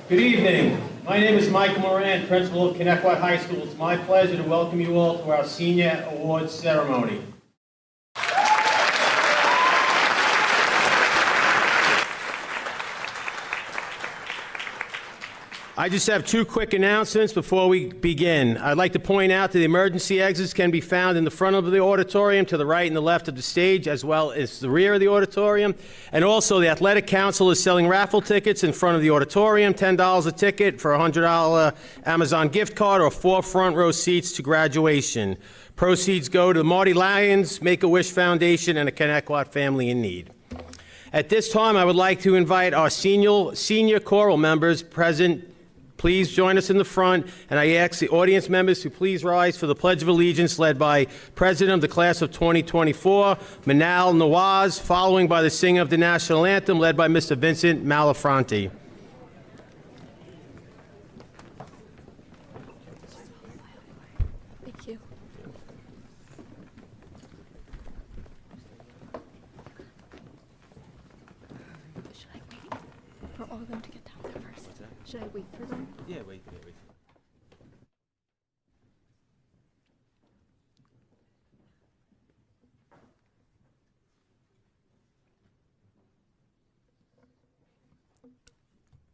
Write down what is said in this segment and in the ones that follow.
Good evening. My name is Michael Moran, principal of Connetquot High School. It's my pleasure to welcome you all to our Senior Awards ceremony. I just have two quick announcements before we begin. I'd like to point out that the emergency exits can be found in the front of the auditorium, to the right and the left of the stage, as well as the rear of the auditorium. And also, the Athletic Council is selling raffle tickets in front of the auditorium, $10 a ticket for a $100 Amazon gift card, or 4 front row seats to graduation. Proceeds go to the Marty Lyons Make-A-Wish Foundation and a Connetquot family in need. At this time, I would like to invite our senior choral members present. Please join us in the front, and I ask the audience members to please rise for the Pledge of Allegiance, led by President of the Class of 2024, Manal Nawaz, following by the singing of the National Anthem, led by Mr. Vincent Malafronte. Thank you. Should I wait for all of them to get down there first? What's that? Should I wait for them? Yeah, wait.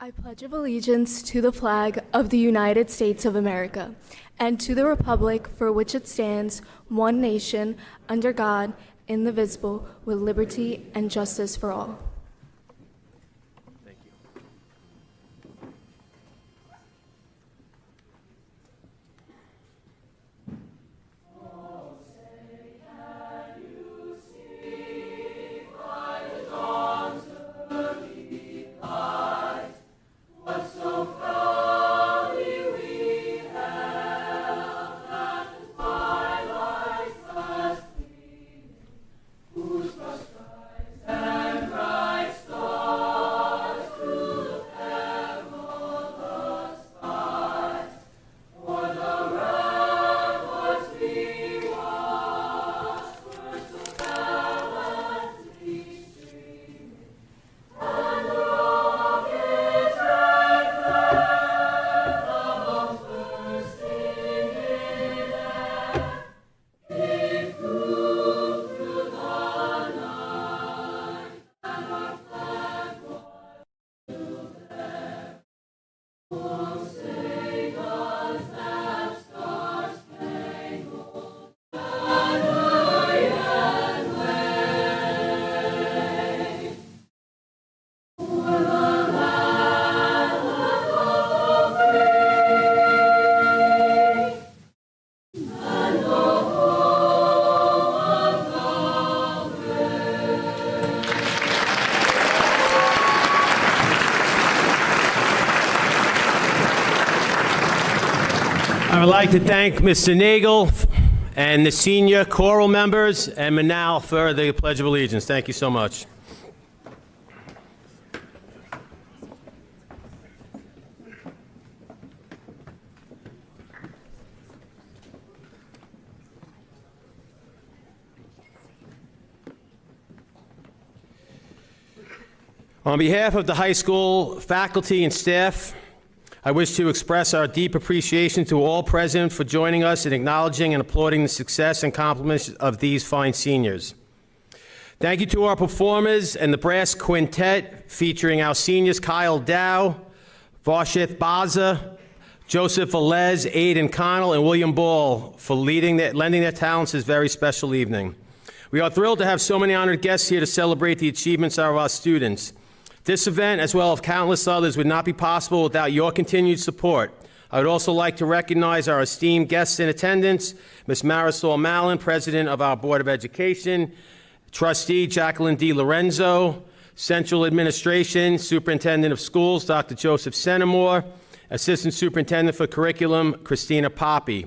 I pledge allegiance to the flag of the United States of America and to the republic for which it stands, one nation, under God, indivisible, with liberty and justice for all. Thank you. I would like to thank Mr. Nagel and the senior choral members and Manal for the Pledge of Allegiance. Thank you so much. On behalf of the high school faculty and staff, I wish to express our deep appreciation to all present for joining us in acknowledging and applauding the success and accomplishments of these fine seniors. Thank you to our performers and the brass quintet featuring our seniors Kyle Dow, Varshith Baza, Joseph Velez, Aidan Connell, and William Ball for lending their talents this very special evening. We are thrilled to have so many honored guests here to celebrate the achievements of our students. This event, as well as countless others, would not be possible without your continued support. I would also like to recognize our esteemed guests in attendance, Ms. Marisol Mallon, President of our Board of Education, Trustee Jacqueline D. Lorenzo, Central Administration, Superintendent of Schools, Dr. Joseph Senamore, Assistant Superintendent for Curriculum, Christina Poppy.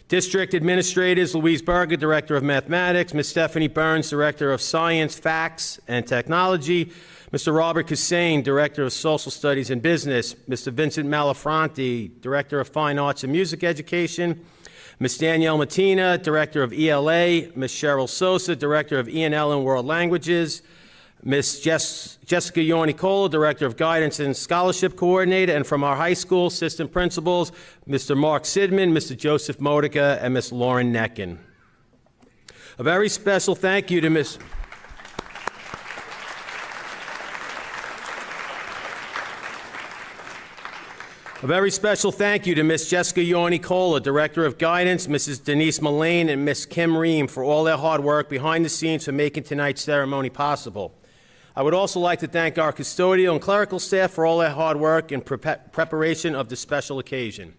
District Administrators, Louise Berger, Director of Mathematics, Ms. Stephanie Burns, Director of Science, Facts, and Technology, Mr. Robert Hussain, Director of Social Studies and Business, Mr. Vincent Malafronte, Director of Fine Arts and Music Education, Ms. Danielle Matina, Director of ELA, Ms. Cheryl Sosa, Director of E&L and World Languages, Ms. Jessica Yornicola, Director of Guidance and Scholarship Coordinator, and from our high school assistant principals, Mr. Mark Sidman, Mr. Joseph Modica, and Ms. Lauren Neckin. A very special thank you to Ms. A very special thank you to Ms. Jessica Yornicola, Director of Guidance, Mrs. Denise Mullane, and Ms. Kim Ream for all their hard work behind the scenes for making tonight's ceremony possible. I would also like to thank our custodial and clerical staff for all their hard work in preparation of this special occasion.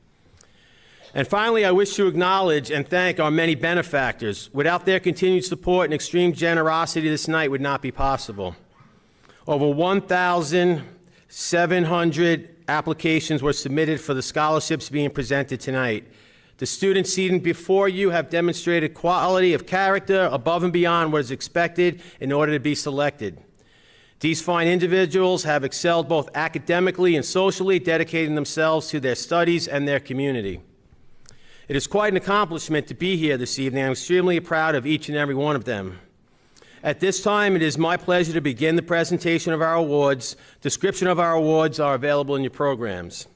And finally, I wish to acknowledge and thank our many benefactors. Without their continued support and extreme generosity, this night would not be possible. Over 1,700 applications were submitted for the scholarships being presented tonight. The students seated before you have demonstrated quality of character above and beyond what is expected in order to be selected. These fine individuals have excelled both academically and socially, dedicating themselves to their studies and their community. It is quite an accomplishment to be here this evening. I'm extremely proud of each and every one of them. At this time, it is my pleasure to begin the presentation of our awards. Description of our awards are available in your programs.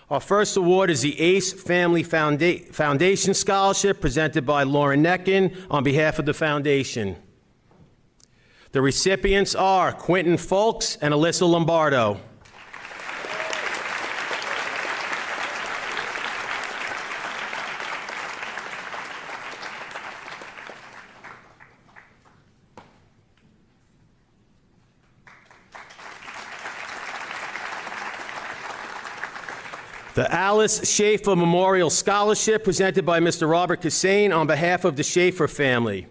Our first award is the ACE Family Foundation Scholarship presented by Lauren Neckin on behalf of the foundation. The recipients are Quentin Folks and Alyssa Lombardo. The Alice Schaefer Memorial Scholarship presented by Mr. Robert Cassane on behalf of the Schaefer family.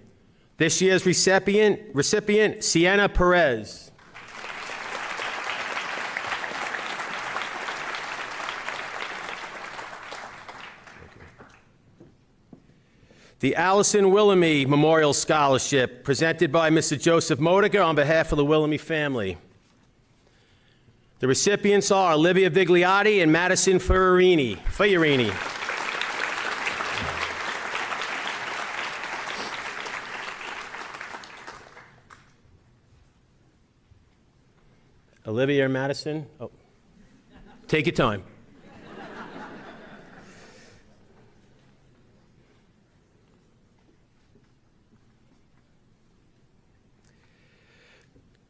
This year's recipient Sienna Perez. The Allison Willamy Memorial Scholarship presented by Mr. Joseph Modica on behalf of the Willamy family. The recipients are Olivia Vigliotti and Madison Fiorini. Olivia or Madison? Oh. Take your time.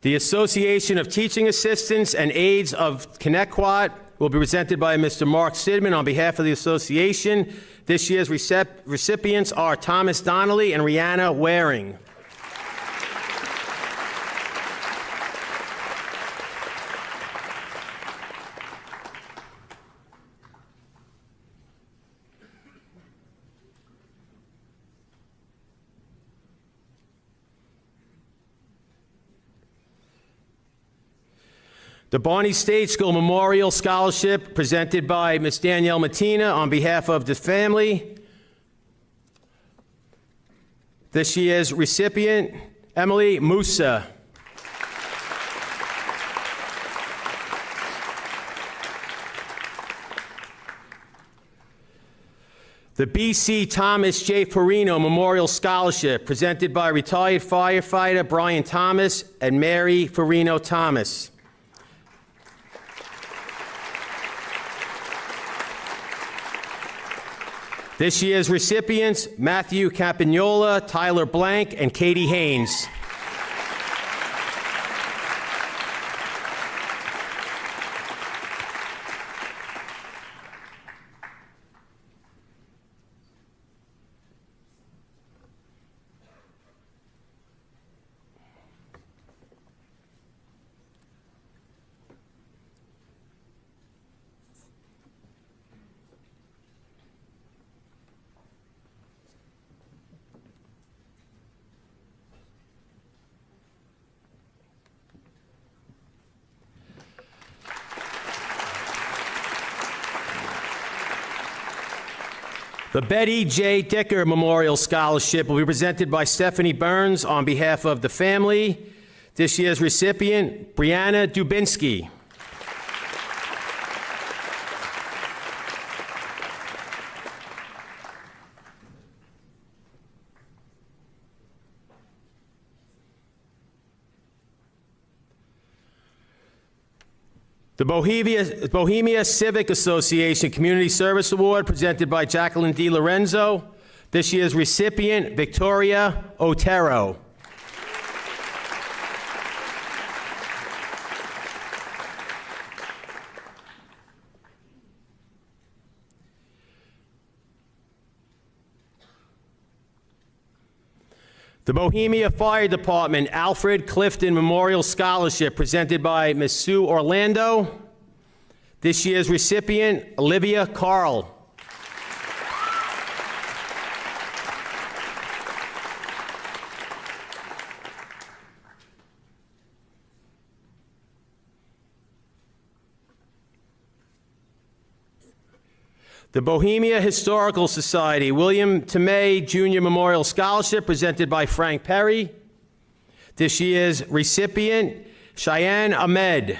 The Association of Teaching Assistants and Aides of Connetquot will be presented by Mr. Mark Sidman on behalf of the association. This year's recipients are Thomas Donnelly and Rihanna Waring. The Barney State School Memorial Scholarship presented by Ms. Danielle Matina on behalf of the family. This year's recipient, Emily Musa. The B.C. Thomas J. Farino Memorial Scholarship presented by retired firefighter Brian Thomas and Mary Farino Thomas. This year's recipients, Matthew Campagnola, Tyler Blank, and Katie Haynes. The Betty J. Dicker Memorial Scholarship will be presented by Stephanie Burns on behalf of the family. This year's recipient, Brianna Dubinsky. The Bohemia Civic Association Community Service Award presented by Jacqueline D. Lorenzo. This year's recipient, Victoria Otero. The Bohemia Fire Department Alfred Clifton Memorial Scholarship presented by Ms. Sue Orlando. This year's recipient, Olivia Carl. The Bohemia Historical Society William Tomei Jr. Memorial Scholarship presented by Frank Perry. This year's recipient, Cheyenne Ahmed.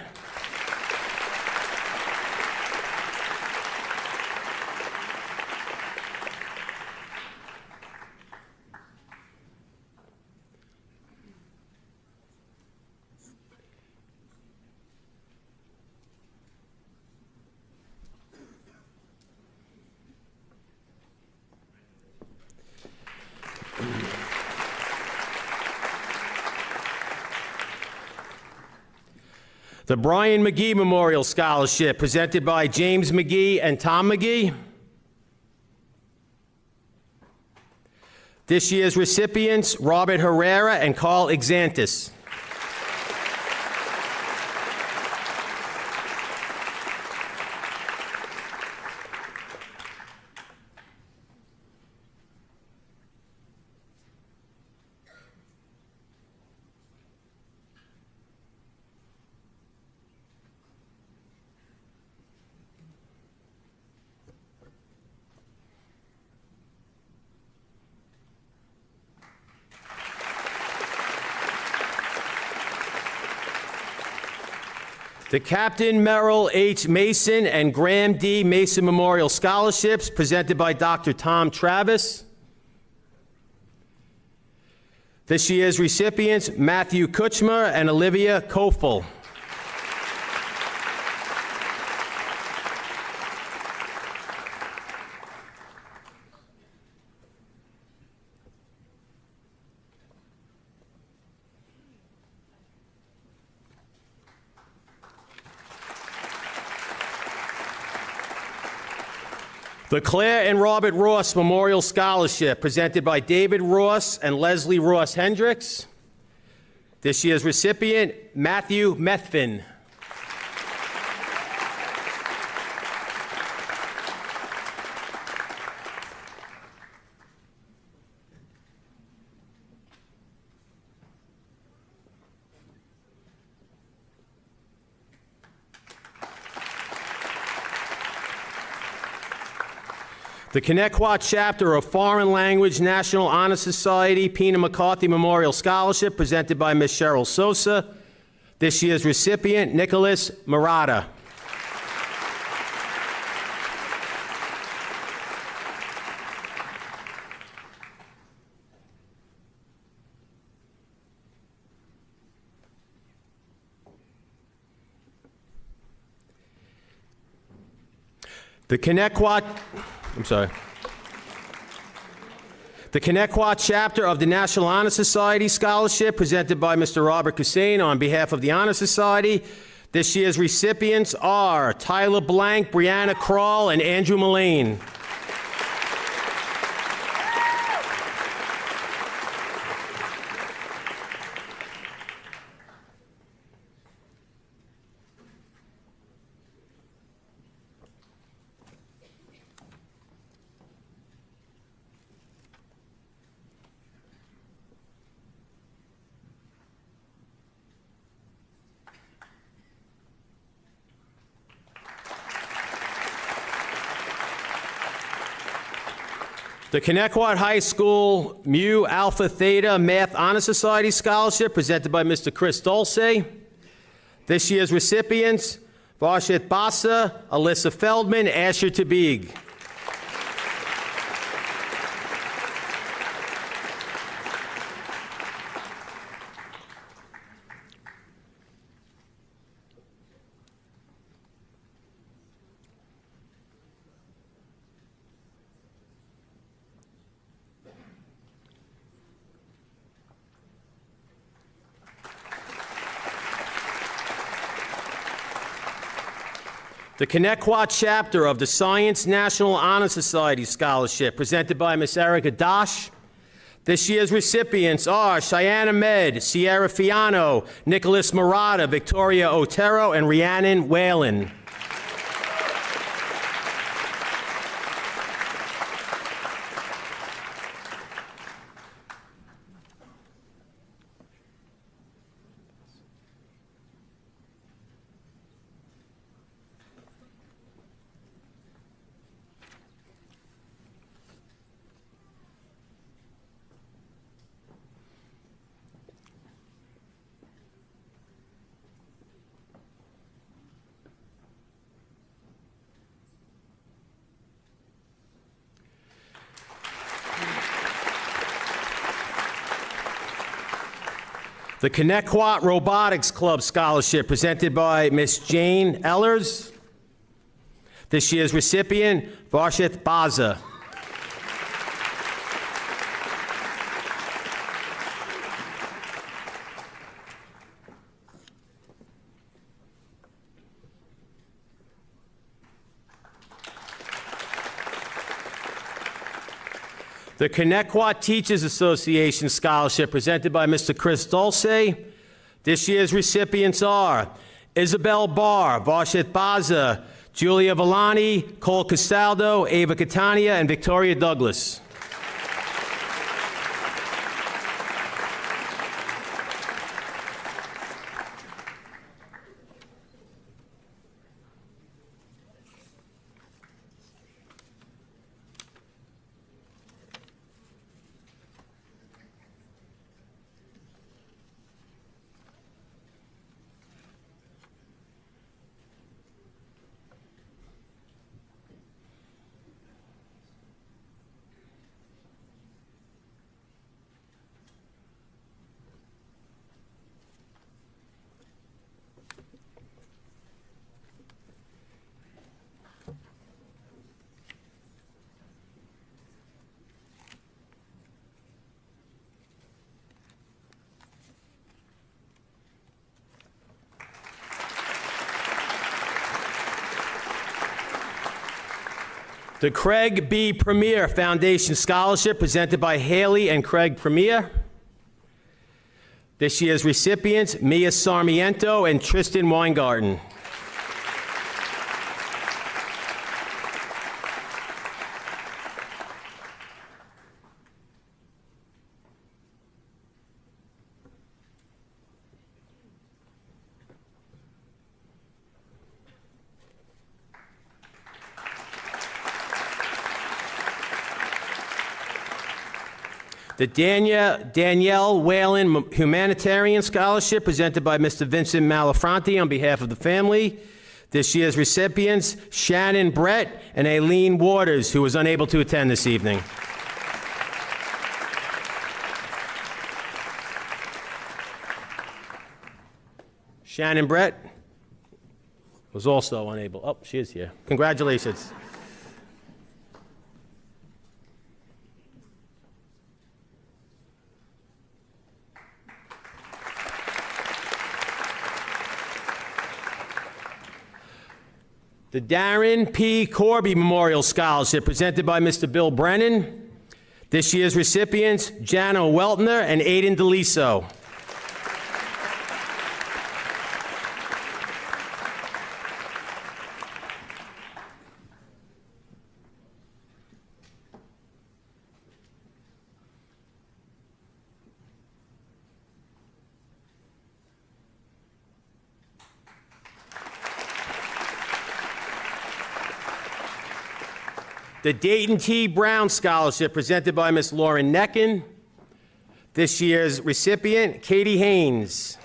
The Brian McGee Memorial Scholarship, presented by James McGee and Tom McGee. This year's recipients, Robert Herrera and Carl Exantis. The Captain Merrill H. Mason and Graham D. Mason Memorial Scholarships, presented by Dr. Tom Travis. This year's recipients, Matthew Kuchmer and Olivia Kofel. The Claire and Robert Ross Memorial Scholarship, presented by David Ross and Leslie Ross Hendricks. This year's recipient, Matthew Methvin. The Connetquot Chapter of Foreign Language National Honor Society Pina McCarthy Memorial Scholarship, presented by Ms. Cheryl Sosa. This year's recipient, Nicholas Murata. The Connetquot Chapter of the National Honor Society Scholarship, presented by Mr. Robert Hussein on behalf of the Honor Society. This year's recipients are Tyler Blank, Brianna Kroll, and Andrew Mullane. The Connetquot High School Mu Alpha Theta Math Honor Society Scholarship, presented by Mr. Chris Dulce. This year's recipients, Varshit Bassa, Alyssa Feldman, Asher Tabig. The Connetquot chapter of the Science National Honor Society Scholarship, presented by Ms. Erica Dosh. This year's recipients are Cheyenne Ahmed, Sierra Fiano, Nicholas Murata, Victoria Otero, and Rhiannon Whalen. The Connetquot Robotics Club Scholarship, presented by Ms. Jane Ellers. This year's recipient, Varshith Baza. The Connetquot Teachers Association Scholarship, presented by Mr. Chris Dulce. This year's recipients are Isabel Barr, Varshith Baza, Julia Villani, Cole Castaldo, Ava Catania, and Victoria Douglas. The Craig B. Premier Foundation Scholarship, presented by Haley and Craig Premier. This year's recipients, Mia Sarmiento and Tristan Weingarten. The Danielle Whalen Humanitarian Scholarship, presented by Mr. Vincent Malafronte on behalf of the family. This year's recipients, Shannon Brett and Aileen Waters, who was unable to attend this evening. Shannon Brett was also unable. Oh, she is here. Congratulations. The Darren P. Corby Memorial Scholarship, presented by Mr. Bill Brennan. This year's recipients, Jana Weltner and Aiden DeLiso. The Dayton T. Brown Scholarship, presented by Ms. Lauren Necken. This year's recipient, Katie Haynes.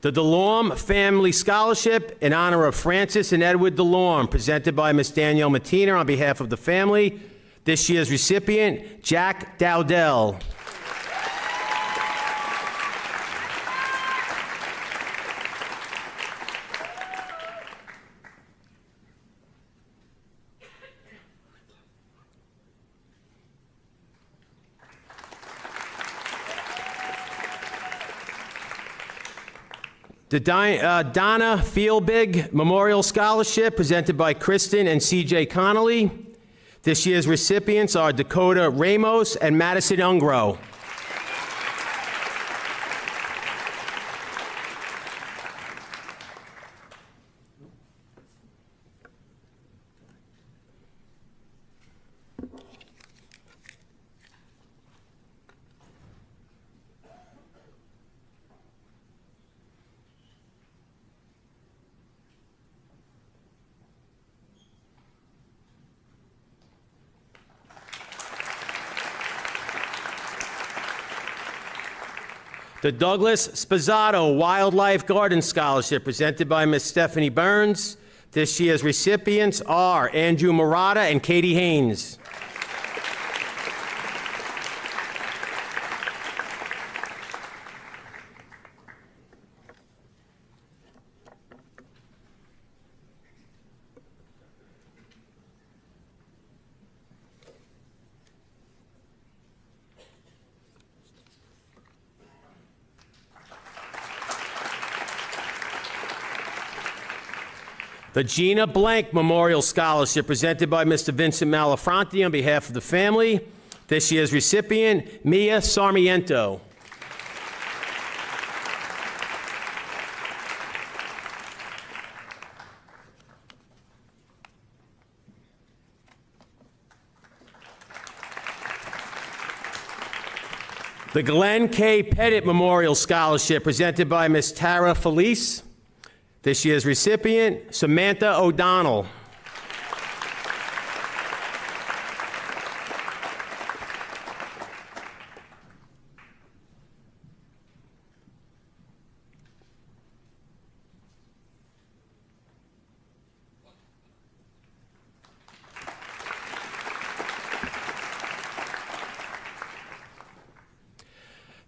The DeLorme Family Scholarship in honor of Francis and Edward DeLorme, presented by Ms. Danielle Matina on behalf of the family. This year's recipient, Jack Dowdell. The Donna Feelbig Memorial Scholarship presented by Kristen and CJ Connolly. This year's recipients are Dakota Ramos and Madison Ungro. The Douglas Spazzato Wildlife Garden Scholarship presented by Ms. Stephanie Burns. This year's recipients are Andrew Murata and Katie Haynes. The Gina Blank Memorial Scholarship presented by Mr. Vincent Malafronte on behalf of the family. This year's recipient, Mia Sarmiento. The Glenn K. Pettit Memorial Scholarship presented by Ms. Tara Felice. This year's recipient, Samantha O'Donnell.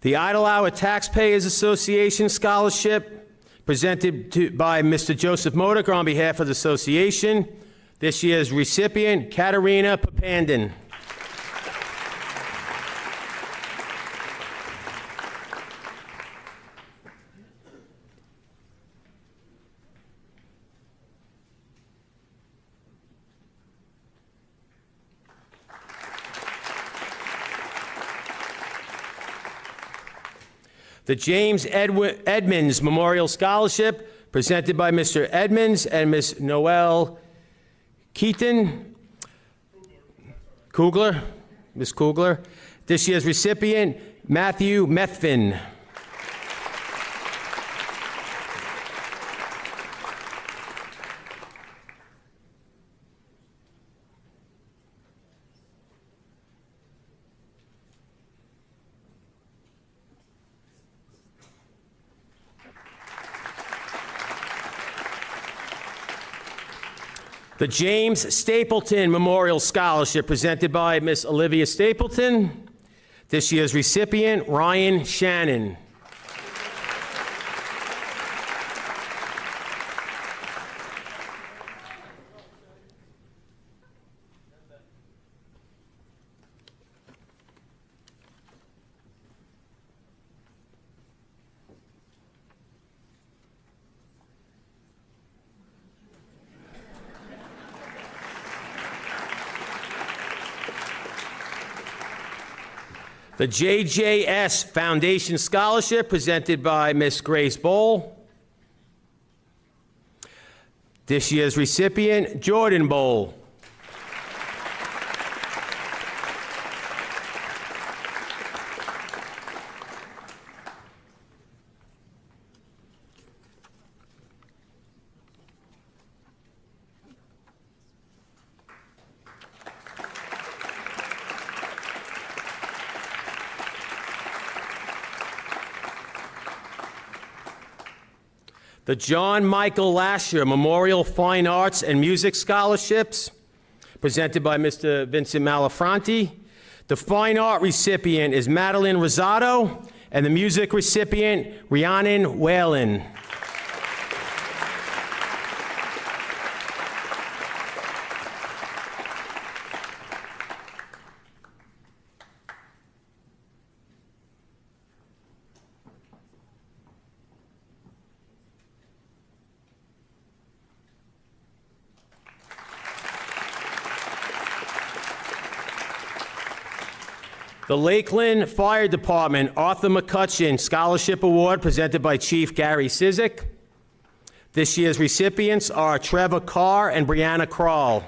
The Idle Hour Taxpayers Association Scholarship presented by Mr. Joseph Modica on behalf of the association. This year's recipient, Katerina Papandin. The James Edmonds Memorial Scholarship, presented by Mr. Edmonds and Ms. Noelle Kugler. Ms. Kugler. This year's recipient, Matthew Methvin. The James Stapleton Memorial Scholarship presented by Miss Olivia Stapleton. This year's recipient, Ryan Shannon. The JJS Foundation Scholarship presented by Miss Grace Bowl. This year's recipient, Jordan Bowl. The John Michael Lasher Memorial Fine Arts and Music Scholarships, presented by Mr. Vincent Malafronte. The fine art recipient is Madeline Rosado, and the music recipient, Rhiannon Whalen. The Lakeland Fire Department Arthur McCutcheon Scholarship Award presented by Chief Gary Cizik. This year's recipients are Trevor Carr and Brianna Kroll.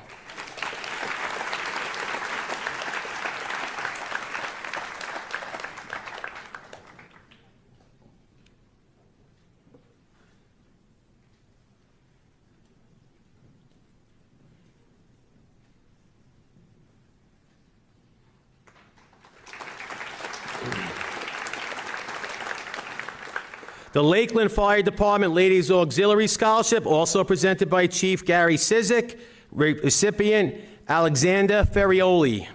The Lakeland Fire Department Ladies Auxiliary Scholarship, also presented by Chief Gary Cizik, recipient Alexander Ferrioli.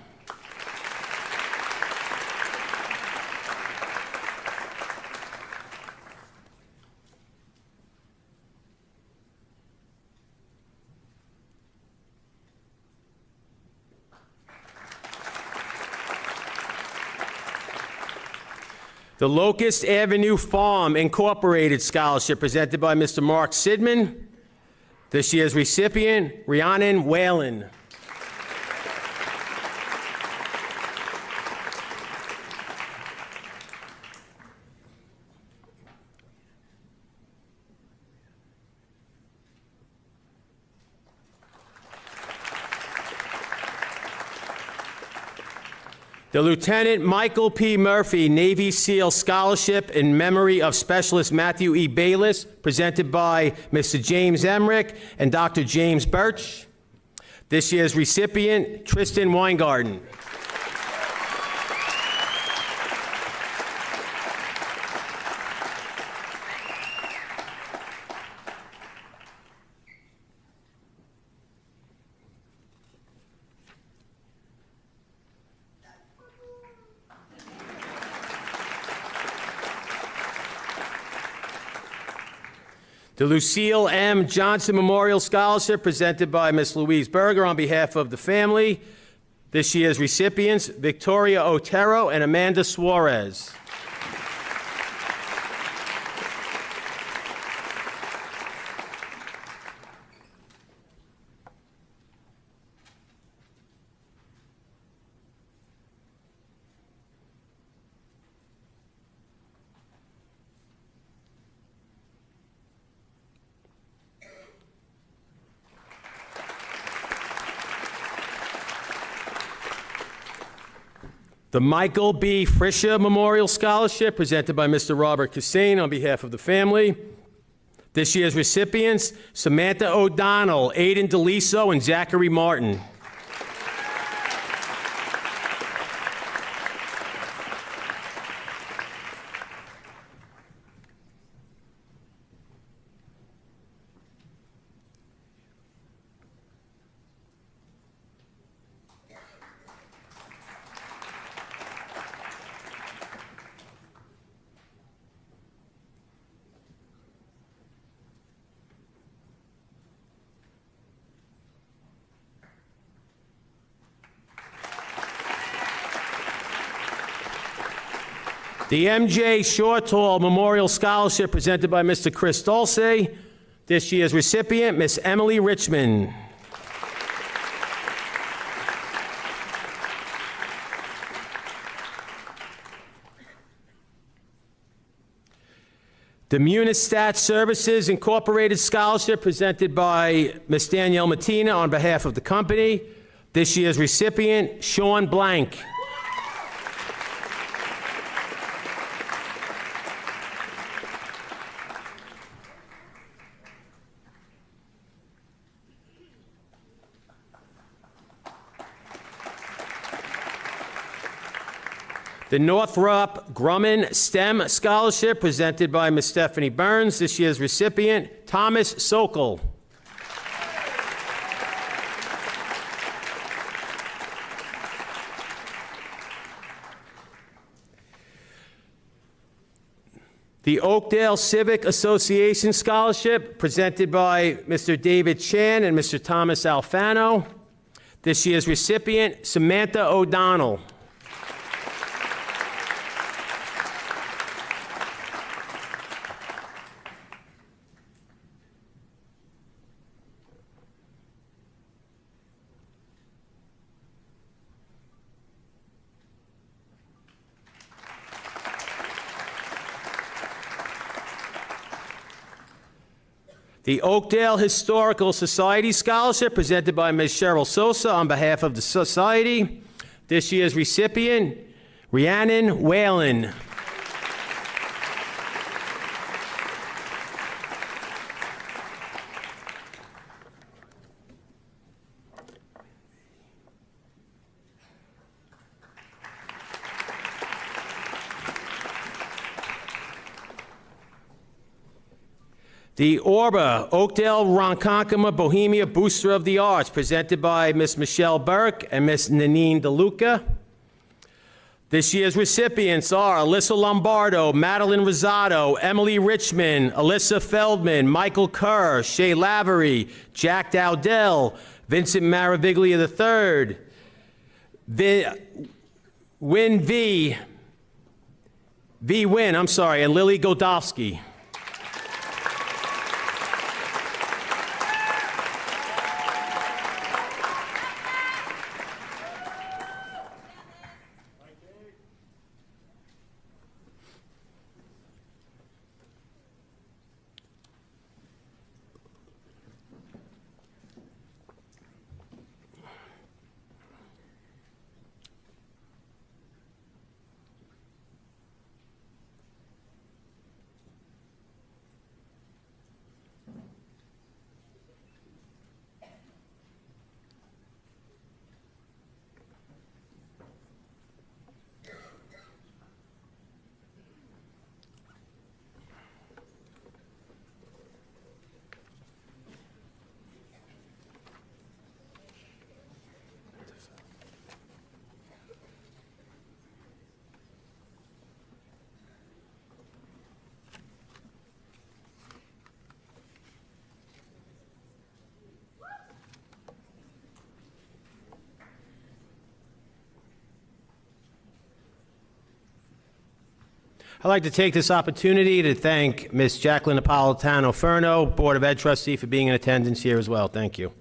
The Locust Avenue Farm Incorporated Scholarship presented by Mr. Mark Sidman. This year's recipient, Rhiannon Whalen. The Lieutenant Michael P. Murphy Navy SEAL Scholarship in memory of Specialist Matthew E. Bayless, presented by Mr. James Emmerich and Dr. James Birch. This year's recipient, Tristan Weingarten. The Lucille M. Johnson Memorial Scholarship presented by Ms. Louise Berger on behalf of the family. This year's recipients, Victoria Otero and Amanda Suarez. The Michael B. Frischer Memorial Scholarship, presented by Mr. Robert Cassane on behalf of the family. This year's recipients, Samantha O'Donnell, Aiden DeLiso, and Zachary Martin. The M.J. Shortall Memorial Scholarship presented by Mr. Chris Dulce. This year's recipient, Miss Emily Richmond. The Munistat Services Incorporated Scholarship presented by Miss Danielle Matina on behalf of the company. This year's recipient, Sean Blank. The Northrop Grumman STEM Scholarship presented by Ms. Stephanie Burns. This year's recipient, Thomas Sokol. The Oakdale Civic Association Scholarship presented by Mr. David Chan and Mr. Thomas Alfano. This year's recipient, Samantha O'Donnell. The Oakdale Historical Society Scholarship presented by Ms. Cheryl Sosa on behalf of the Society. This year's recipient, Rhiannon Whalen. The Orba Oakdale Ronkonkoma Bohemia Booster of the Arts, presented by Ms. Michelle Burke and Ms. Nanine DeLuca. This year's recipients are Alyssa Lombardo, Madeline Rosado, Emily Richmond, Alyssa Feldman, Michael Kerr, Shay Lavery, Jack Dowdell, Vincent Maraviglia III, Win, and Lily Godofsky. I'd like to take this opportunity to thank Ms. Jacqueline Napolitano-Ferno, Board of Ed trustee, for being in attendance here as well. Thank you.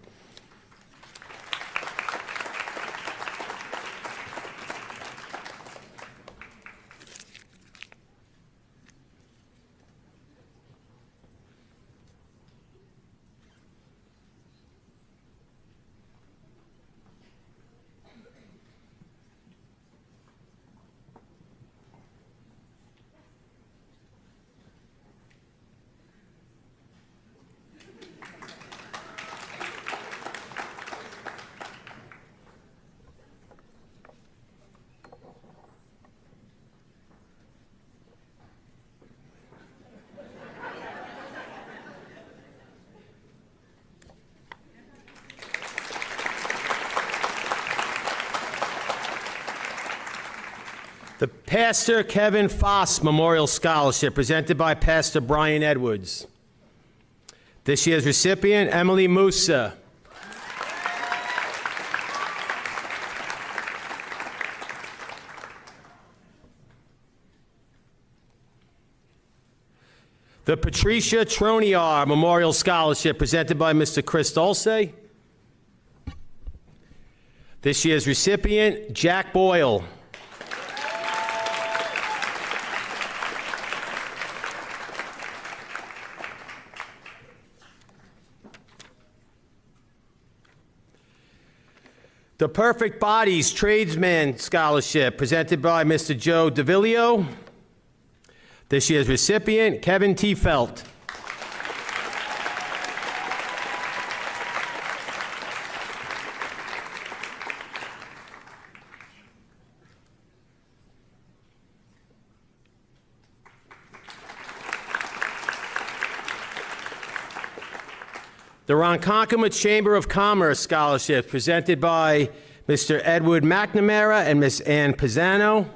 The Pastor Kevin Foss Memorial Scholarship, presented by Pastor Brian Edwards. This year's recipient, Emily Musa. The Patricia Troniar Memorial Scholarship, presented by Mr. Chris Dulce. This year's recipient, Jack Boyle. The Perfect Bodies Tradesman Scholarship, presented by Mr. Joe DeVillio. This year's recipient, Kevin T. Felt. The Ronkonkoma Chamber of Commerce Scholarship, presented by Mr. Edward McNamara and Ms. Ann Pisano.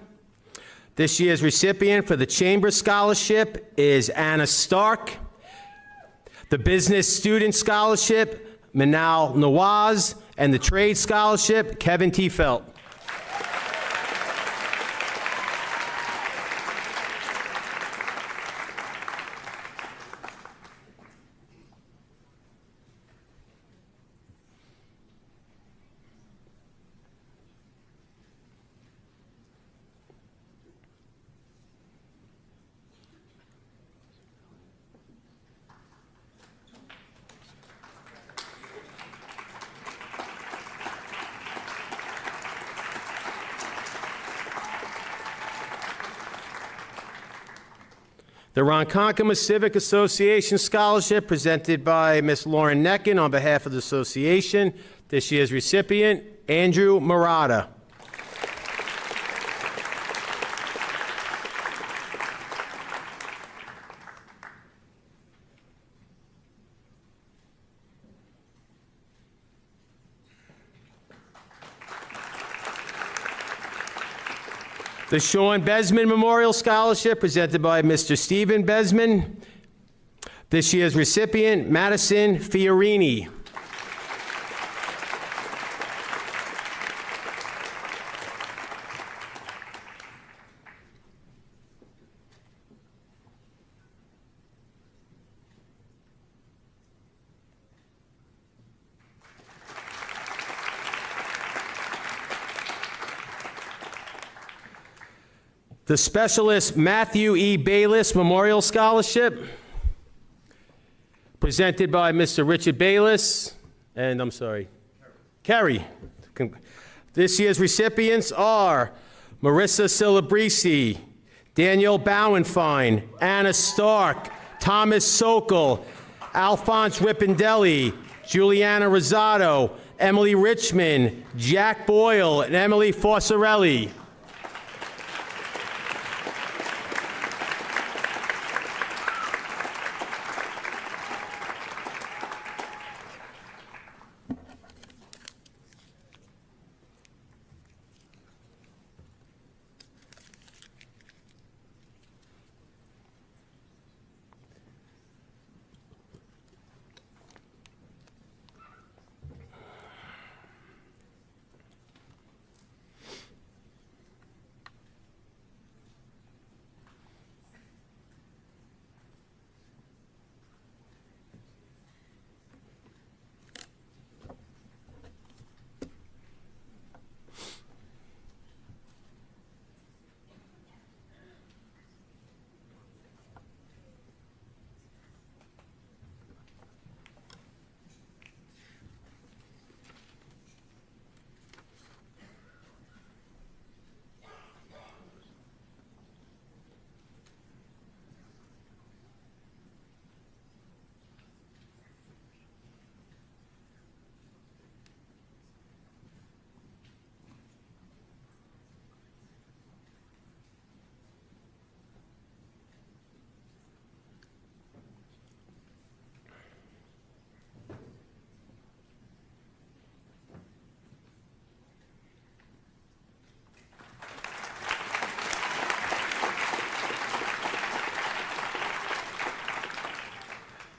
This year's recipient for the Chamber Scholarship is Anna Stark. The Business Student Scholarship, Manal Nawaz, and the Trade Scholarship, Kevin T. Felt. The Ronkonkoma Civic Association Scholarship presented by Ms. Lauren Neckin on behalf of the association. This year's recipient, Andrew Murata. The Sean Besman Memorial Scholarship presented by Mr. Stephen Besman. This year's recipient, Madison Fiorini. The Specialist Matthew E. Bayless Memorial Scholarship, presented by Mr. Richard Bayless, and I'm sorry, Kerry. This year's recipients are Marissa Celebrisi, Daniel Bauenfein, Anna Stark, Thomas Sokol, Alphonse Rippendelli, Juliana Rosado, Emily Richmond, Jack Boyle, and Emily Fossarelli.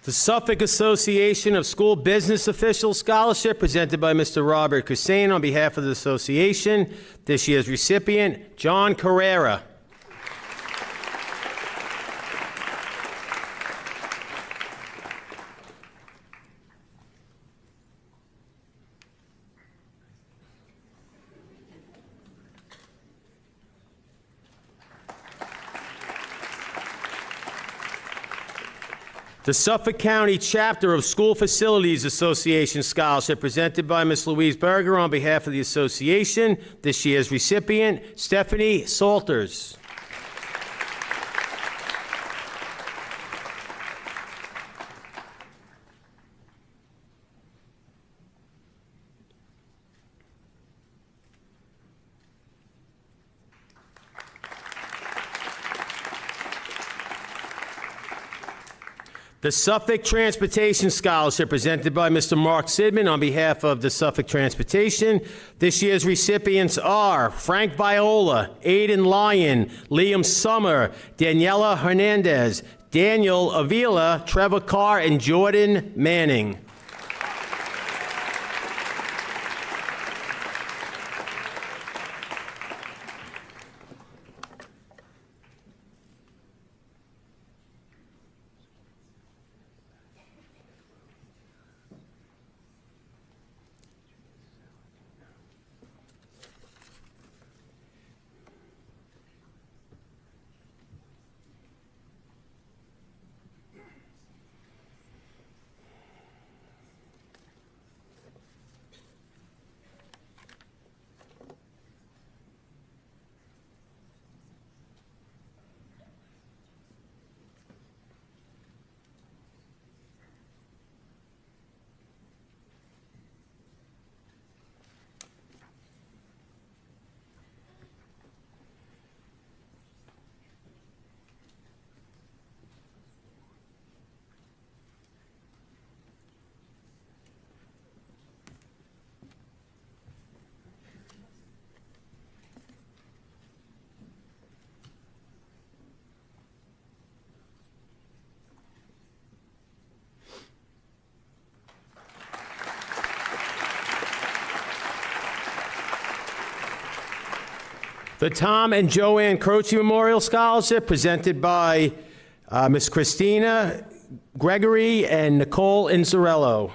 The Suffolk Association of School Business Officials Scholarship presented by Mr. Robert Hussein on behalf of the association. This year's recipient, John Carrera. The Suffolk County Chapter of School Facilities Association Scholarship presented by Ms. Louise Berger on behalf of the association. This year's recipient, Stephanie Salters. The Suffolk Transportation Scholarship presented by Mr. Mark Sidman on behalf of the Suffolk Transportation. This year's recipients are Frank Viola, Aiden Lyon, Liam Summer, Daniela Hernandez, Daniel Avila, Trevor Carr, and Jordan Manning. The Tom and Joanne Croce Memorial Scholarship, presented by Ms. Christina Gregory and Nicole Inzarello.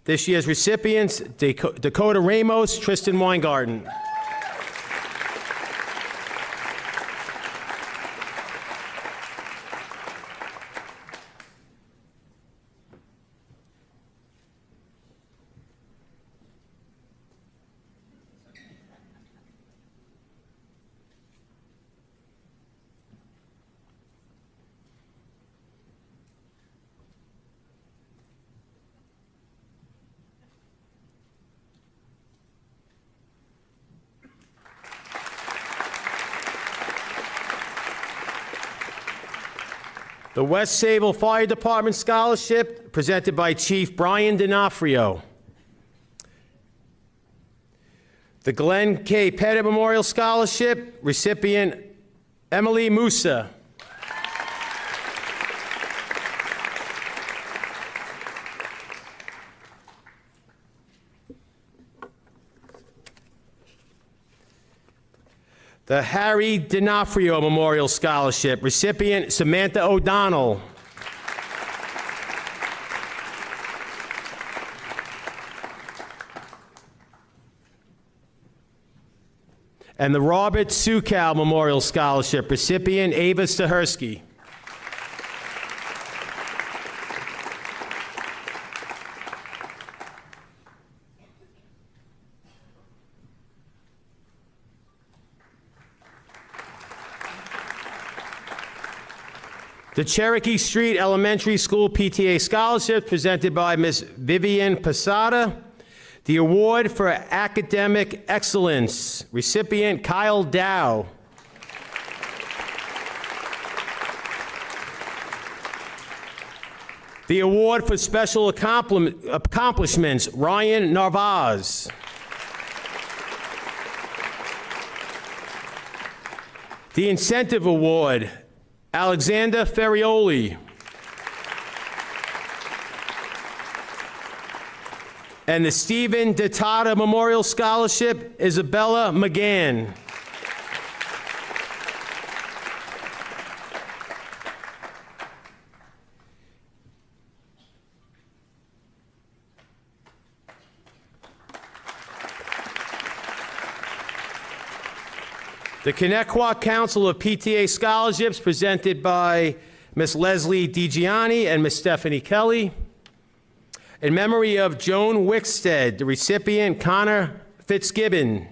This year's recipients, Dakota Ramos, Tristan Weingarten. The West Sable Fire Department Scholarship, presented by Chief Brian D'Onofrio. The Glenn K. Pettit Memorial Scholarship, recipient Emily Musa. The Harry D'Onofrio Memorial Scholarship, recipient Samantha O'Donnell. And the Robert Sukow Memorial Scholarship, recipient Ava Stahersky. The Cherokee Street Elementary School PTA Scholarship, presented by Ms. Vivian Posada. The Award for Academic Excellence, recipient Kyle Dow. The Award for Special Accomplishments, Ryan Narvaz. The Incentive Award, Alexander Ferrioli. And the Stephen DeTata Memorial Scholarship, Isabella McGann. The Connetquot Council of PTA Scholarships, presented by Ms. Leslie DiGianni and Ms. Stephanie Kelly. In memory of Joan Wickstead, the recipient Connor Fitzgibbon.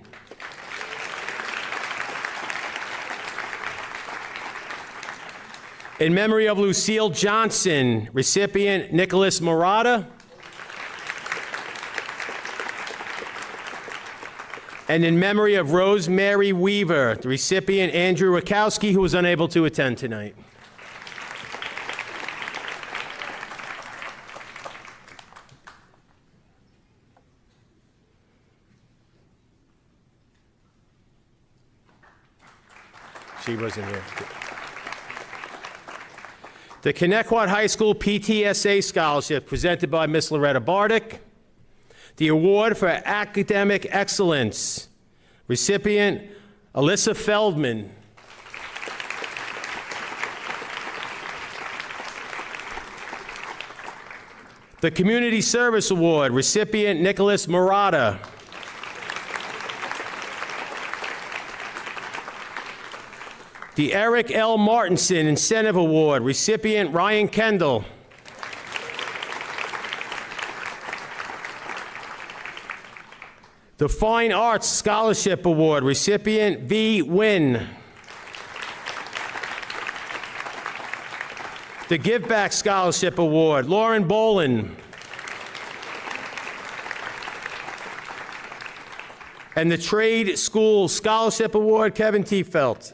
In memory of Lucille Johnson, recipient Nicholas Murata. And in memory of Rosemary Weaver, the recipient Andrew Rakowski, who was unable to attend tonight. She wasn't here. The Connetquot High School PTSA Scholarship, presented by Ms. Loretta Bardick. The Award for Academic Excellence, recipient Alyssa Feldman. The Community Service Award, recipient Nicholas Murata. The Eric L. Martinson Incentive Award, recipient Ryan Kendall. The Fine Arts Scholarship Award, recipient V. Wynn. The Give Back Scholarship Award, Lauren Bolin. And the Trade School Scholarship Award, Kevin Tiefelt.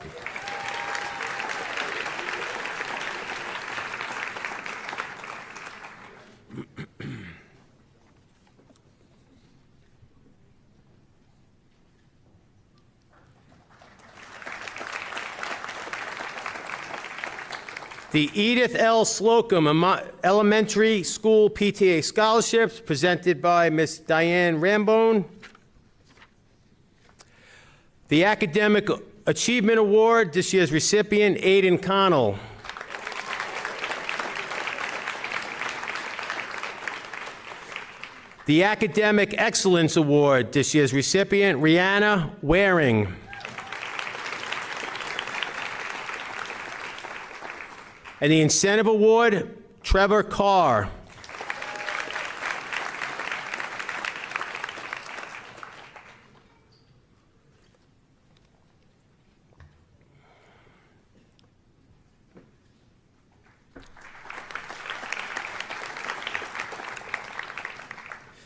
The Edith L. Slocum Elementary School PTA Scholarships, presented by Ms. Diane Rambone. The Academic Achievement Award, this year's recipient, Aiden Connell. The Academic Excellence Award, this year's recipient, Rihanna Waring. And the Incentive Award, Trevor Carr.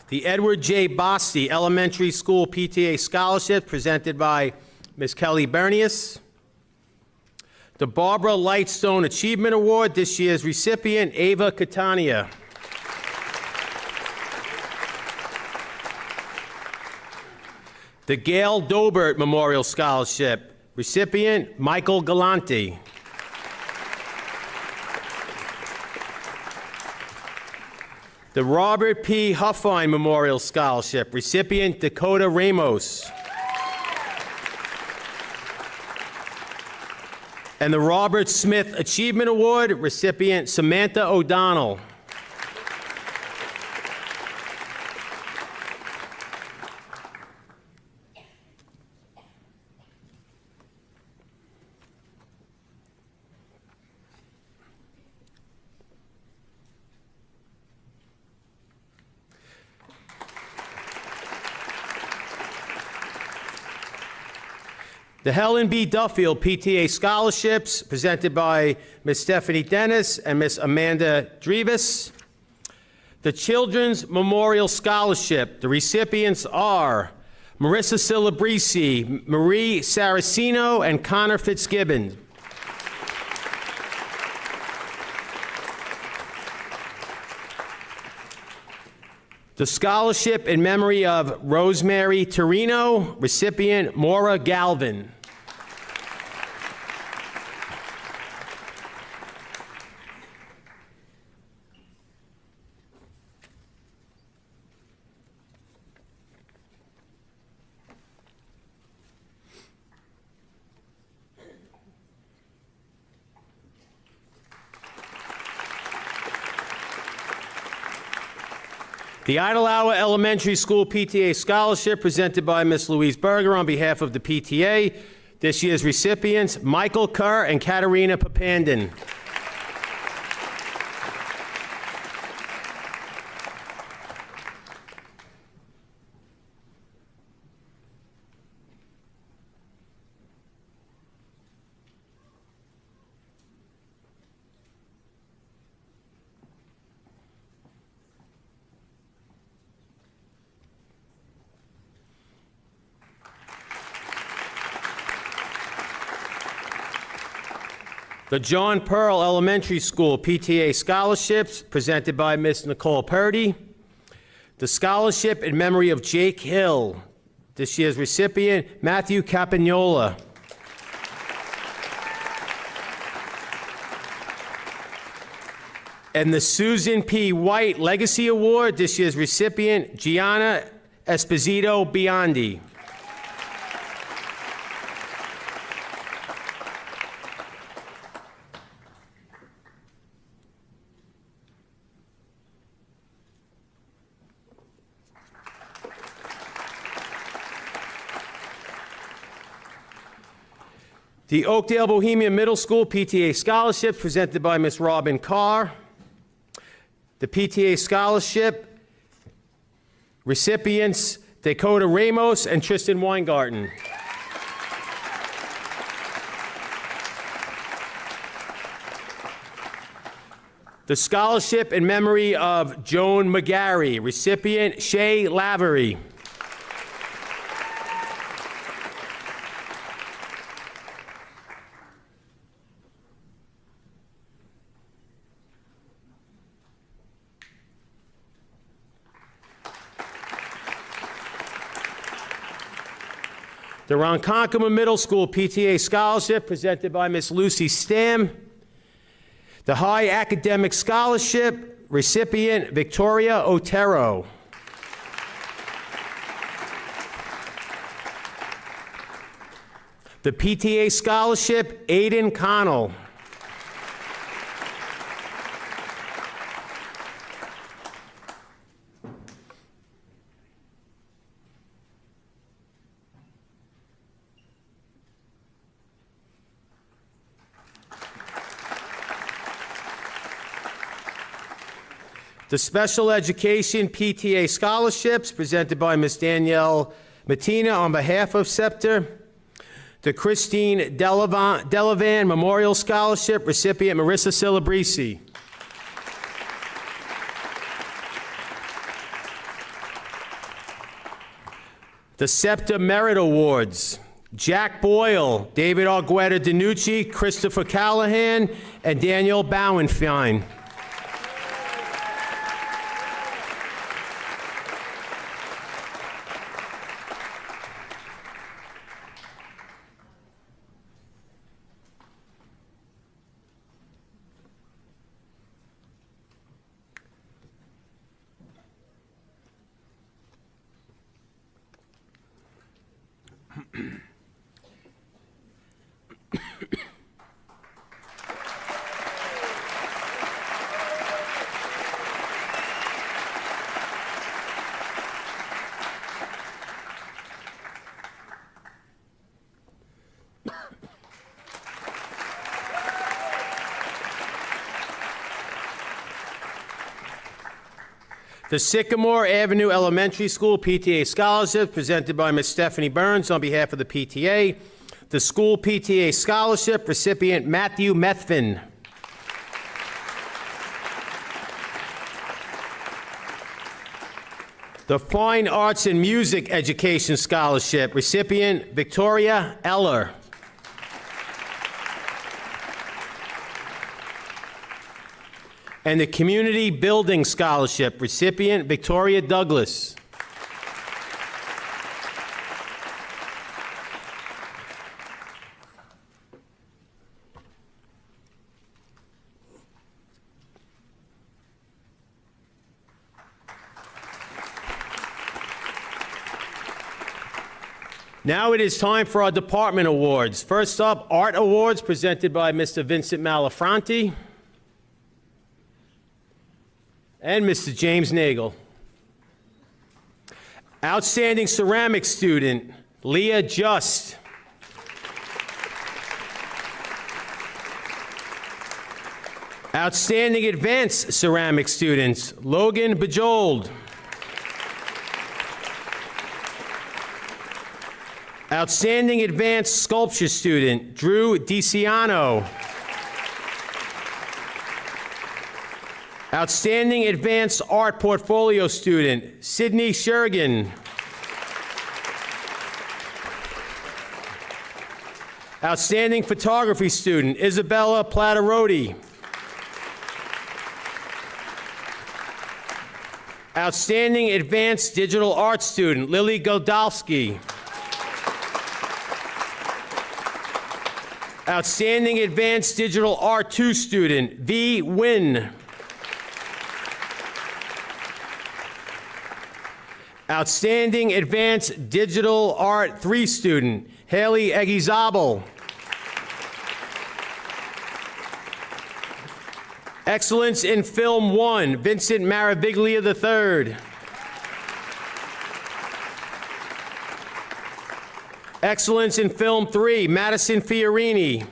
The Edward J. Bosti Elementary School PTA Scholarship, presented by Ms. Kelly Bernius. The Barbara Lightstone Achievement Award, this year's recipient, Ava Catania. The Gail Dobert Memorial Scholarship, recipient, Michael Galante. The Robert P. Huffine Memorial Scholarship, recipient, Dakota Ramos. And the Robert Smith Achievement Award, recipient, Samantha O'Donnell. The Helen B. Duffield PTA Scholarships, presented by Ms. Stephanie Dennis and Ms. Amanda Drevis. The Children's Memorial Scholarship, the recipients are Marissa Celebrisi, Marie Saracino, and Connor Fitzgibbon. The scholarship in memory of Rosemary Torino, recipient Maura Galvin. The Idlehour Elementary School PTA Scholarship, presented by Ms. Louise Berger on behalf of the PTA. This year's recipients, Michael Kerr and Katerina Papandin. The John Pearl Elementary School PTA Scholarships, presented by Ms. Nicole Purdy. The scholarship in memory of Jake Hill. This year's recipient, Matthew Capagnola. And the Susan P. White Legacy Award, this year's recipient, Gianna Esposito Biondi. The Oakdale Bohemian Middle School PTA Scholarship, presented by Ms. Robin Carr. The PTA Scholarship recipients, Dakota Ramos and Tristan Weingarten. The scholarship in memory of Joan McGarry, recipient, Shay Lavery. The Ronkonkoma Middle School PTA Scholarship, presented by Ms. Lucy Stam. The High Academic Scholarship, recipient Victoria Otero. The PTA Scholarship, Aiden Connell. The Special Education PTA Scholarships presented by Ms. Danielle Mattina on behalf of SEPTA. The Christine Delavan Memorial Scholarship recipient Marissa Celebrisi. The SEPTA Merit Awards. Jack Boyle, David Argueta DiNucci, Christopher Callahan, and Daniel Bauenfein. The Sycamore Avenue Elementary School PTA Scholarship presented by Ms. Stephanie Burns on behalf of the PTA. The School PTA Scholarship recipient Matthew Methvin. The Fine Arts and Music Education Scholarship recipient Victoria Eller. And the Community Building Scholarship recipient Victoria Douglas. Now it is time for our department awards. First up, Art Awards presented by Mr. Vincent Malafronte and Mr. James Nagel. Outstanding Ceramics Student, Leah Just. Outstanding Advanced Ceramics Students, Logan Bajold. Outstanding Advanced Sculpture Student, Drew DiCiano. Outstanding Advanced Art Portfolio Student, Sydney Shergan. Outstanding Photography Student, Isabella Plataroti. Outstanding Advanced Digital Art Student, Lily Godalski. Outstanding Advanced Digital Art 2 student, V. Wynn. Outstanding Advanced Digital Art 3 student, Haley Egizabal. Excellence in Film 1, Vincent Maraviglia III. Excellence in Film 3, Madison Fiorini.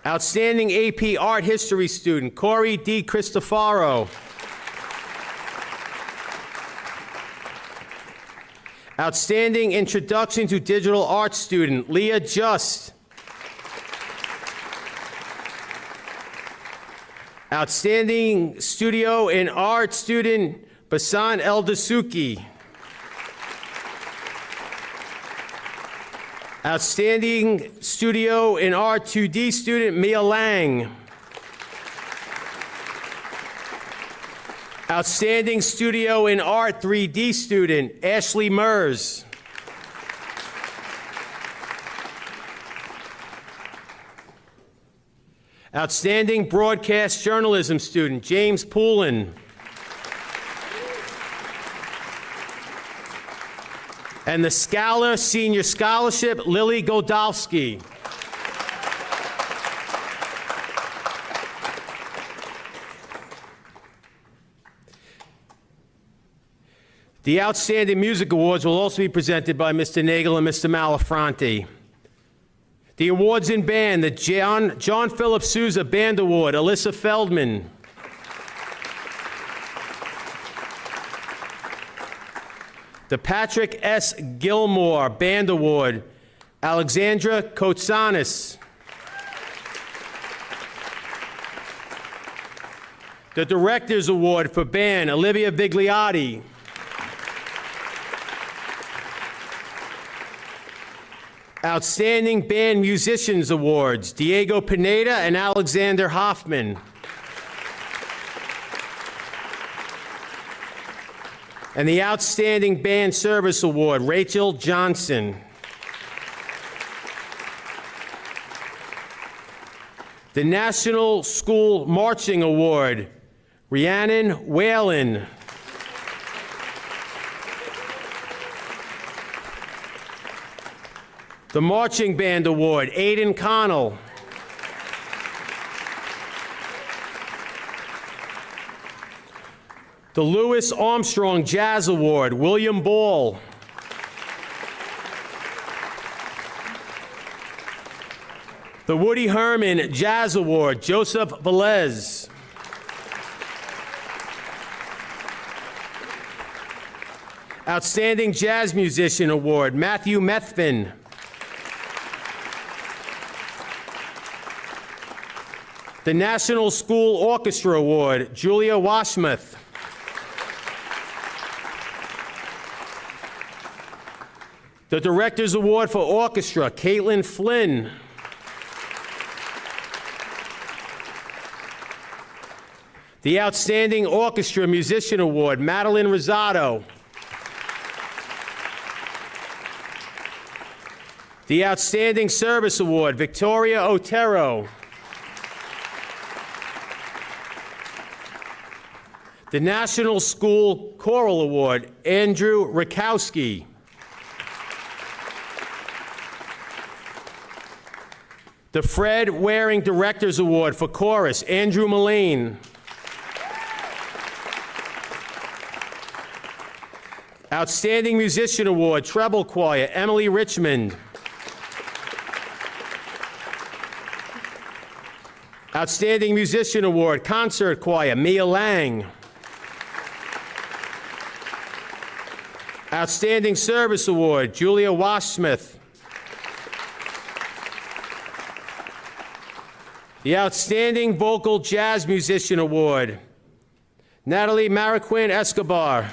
Outstanding AP Art History student, Corey D. Cristofaro. Outstanding Introduction to Digital Art student, Leah Just. Outstanding Studio in Art student, Basan Eldasuki. Outstanding Studio in Art 2D student, Mia Lang. Outstanding Studio in Art 3D student, Ashley Mers. Outstanding Broadcast Journalism student, James Poulin. And the Scholar Senior Scholarship, Lily Godowski. The Outstanding Music Awards will also be presented by Mr. Nagel and Mr. Malafronte. The awards in band, the John Philip Sousa Band Award, Alyssa Feldman. The Patrick S. Gilmore Band Award, Alexandra Kotsanis. The Director's Award for Band, Olivia Vigliotti. Outstanding Band Musicians Awards, Diego Pineda and Alexander Hoffman. And the Outstanding Band Service Award, Rachel Johnson. The National School Marching Award, Rhiannon Whalen. The Marching Band Award, Aidan Connell. The Louis Armstrong Jazz Award, William Ball. The Woody Herman Jazz Award, Joseph Velez. Outstanding Jazz Musician Award, Matthew Methvin. The National School Orchestra Award, Julia Washmuth. The Director's Award for Orchestra, Caitlin Flynn. The Outstanding Orchestra Musician Award, Madeline Rosado. The Outstanding Service Award, Victoria Otero. The National School Choral Award, Andrew Rakowski. The Fred Waring Director's Award for Chorus, Andrew Mullane. Outstanding Musician Award, Treble Choir, Emily Richmond. Outstanding Musician Award, Concert Choir, Mia Lang. Outstanding Service Award, Julia Washsmith. The Outstanding Vocal Jazz Musician Award, Natalie Mariquin Escobar.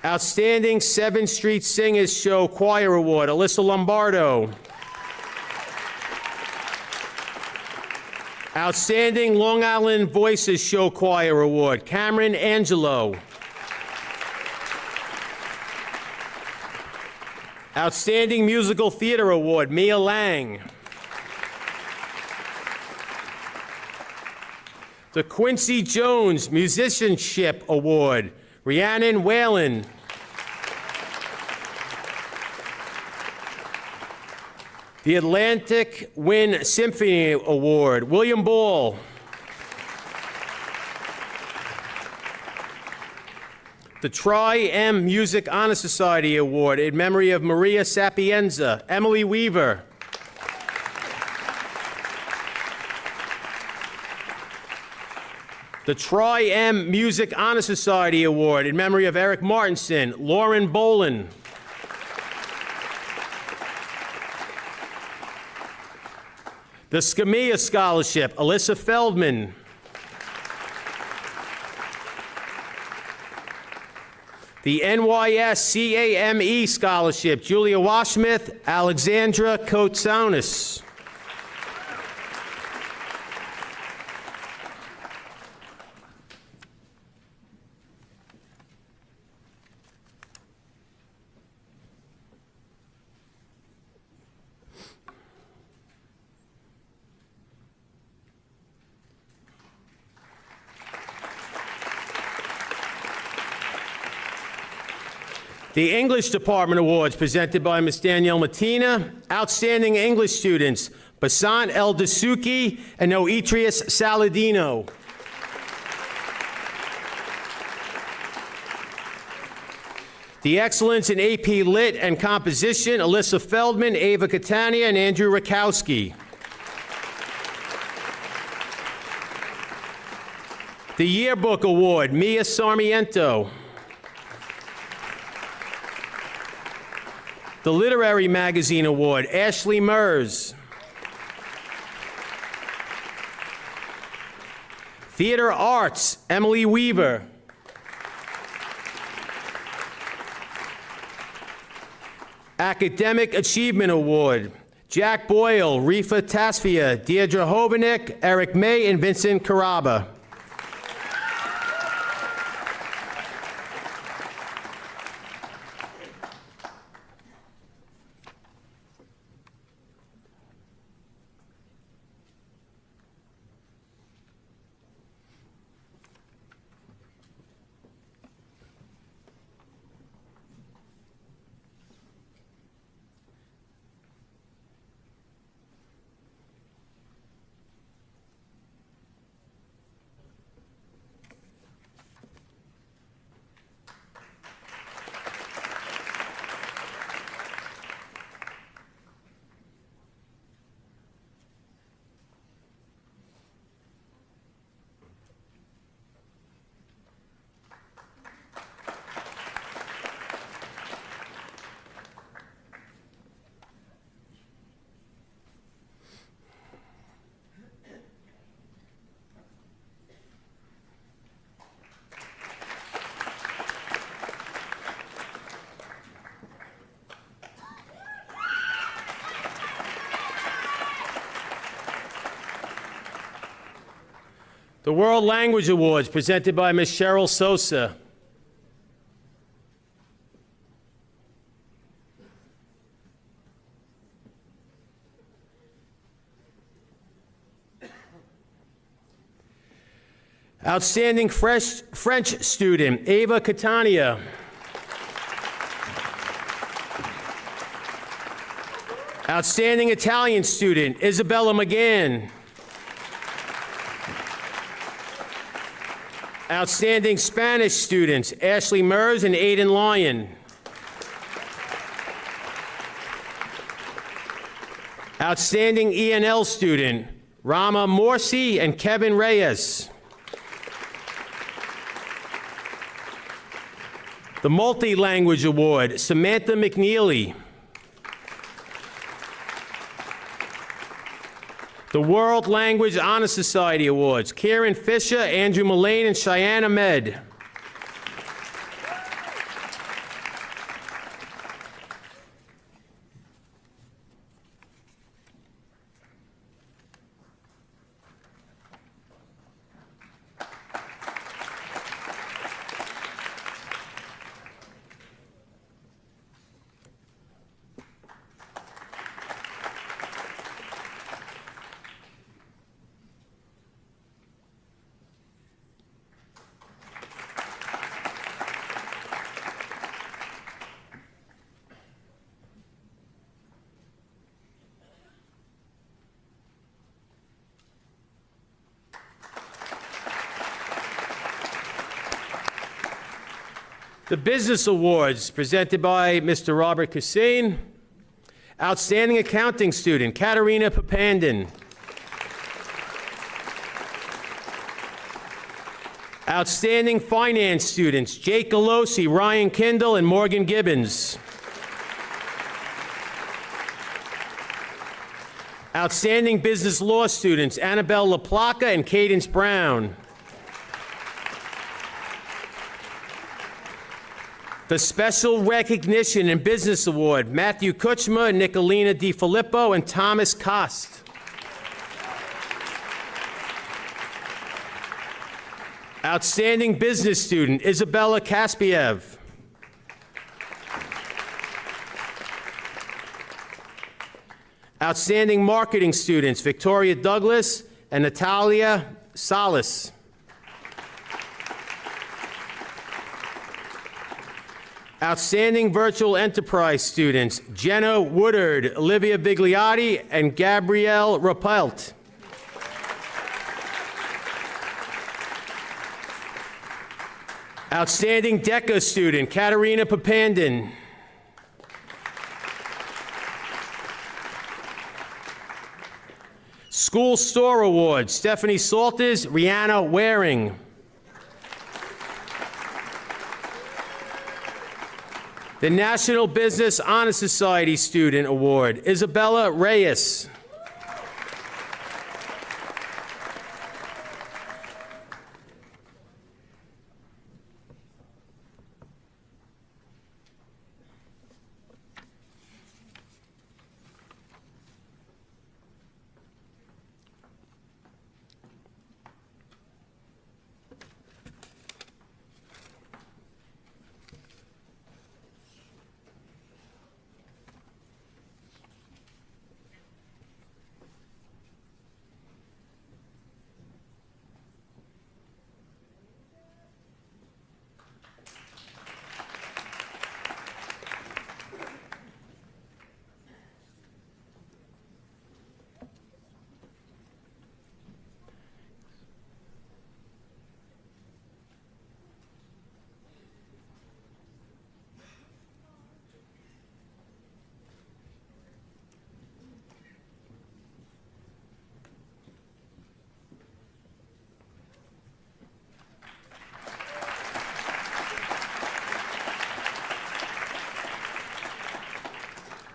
Outstanding 7th Street Singers Show Choir Award, Alyssa Lombardo. Outstanding Long Island Voices Show Choir Award, Cameron Angelo. Outstanding Musical Theater Award, Mia Lang. The Quincy Jones Musicianship Award, Rhiannon Whalen. The Atlantic Wind Symphony Award, William Ball. The Tri-M Music Honor Society Award in memory of Maria Sapienza, Emily Weaver. The Tri-M Music Honor Society Award in memory of Eric Martinson, Lauren Bolin. The Skamia Scholarship, Alyssa Feldman. The NYS-CAME Scholarship, Julia Washmith, Alexandra Kotsaunis. The English Department Awards presented by Ms. Danielle Matina. Outstanding English students, Basant El Dasuki and Noetrius Saladino. The Excellence in AP Lit and Composition, Alyssa Feldman, Ava Catania, and Andrew Rakowski. The Yearbook Award, Mia Sarmiento. The Literary Magazine Award, Ashley Mers. Theater Arts, Emily Weaver. Academic Achievement Award, Jack Boyle, Rifa Tasfia, Deirdre Hovanek, Eric May, and Vincent Caraba. The World Language Awards presented by Ms. Cheryl Sosa. Outstanding French student, Ava Catania. Outstanding Italian student, Isabella McGann. Outstanding Spanish students, Ashley Mers and Aidan Lyon. Outstanding ENL student, Rama Morsi and Kevin Reyes. The Multi-Language Award, Samantha McNeely. The World Language Honor Society Awards, Kieran Fisher, Andrew Mullane, and Cheyenne Ahmed. The Business Awards, presented by Mr. Robert Cassine. Outstanding Accounting Student, Katerina Papandin. Outstanding Finance Students, Jake Galosi, Ryan Kindle, and Morgan Gibbons. Outstanding Business Law Students, Annabelle LaPlaca and Cadence Brown. The Special Recognition and Business Award, Matthew Kuchma, Nicolina DiFilippo, and Thomas Kost. Outstanding Business Student, Isabella Kaspiev. Outstanding Marketing Students, Victoria Douglas and Natalia Salas. Outstanding Virtual Enterprise students, Jenna Woodard, Olivia Bigliotti, and Gabrielle Rapelt. Outstanding DECA student, Katarina Papandin. School Store Award, Stephanie Salters, Rihanna Waring. The National Business Honor Society Student Award, Isabella Reyes.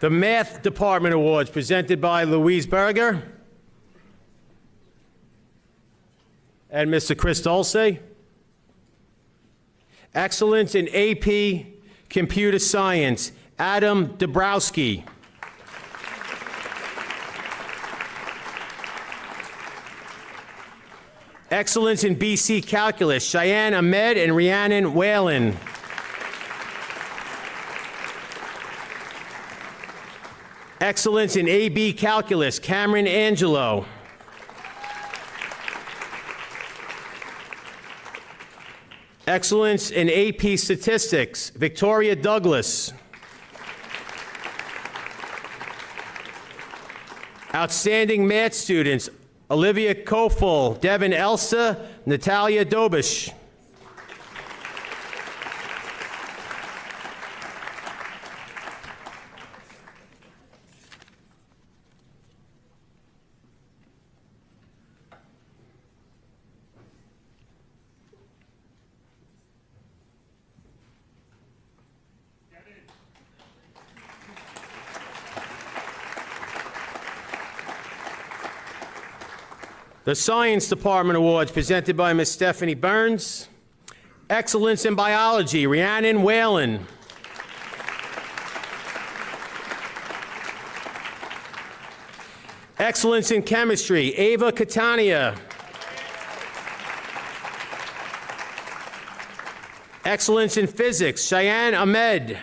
The Math Department Awards presented by Louise Berger and Mr. Chris Dulce. Excellence in AP Computer Science, Adam Dabrowski. Excellence in BC Calculus, Cheyenne Ahmed and Rhiannon Whalen. Excellence in AB Calculus, Cameron Angelo. Excellence in AP Statistics, Victoria Douglas. Outstanding math students, Olivia Kofel, Devin Elsa, Natalia Dobish. The Science Department Awards presented by Ms. Stephanie Burns. Excellence in Biology, Rhiannon Whalen. Excellence in Chemistry, Ava Catania. Excellence in Physics, Cheyenne Ahmed.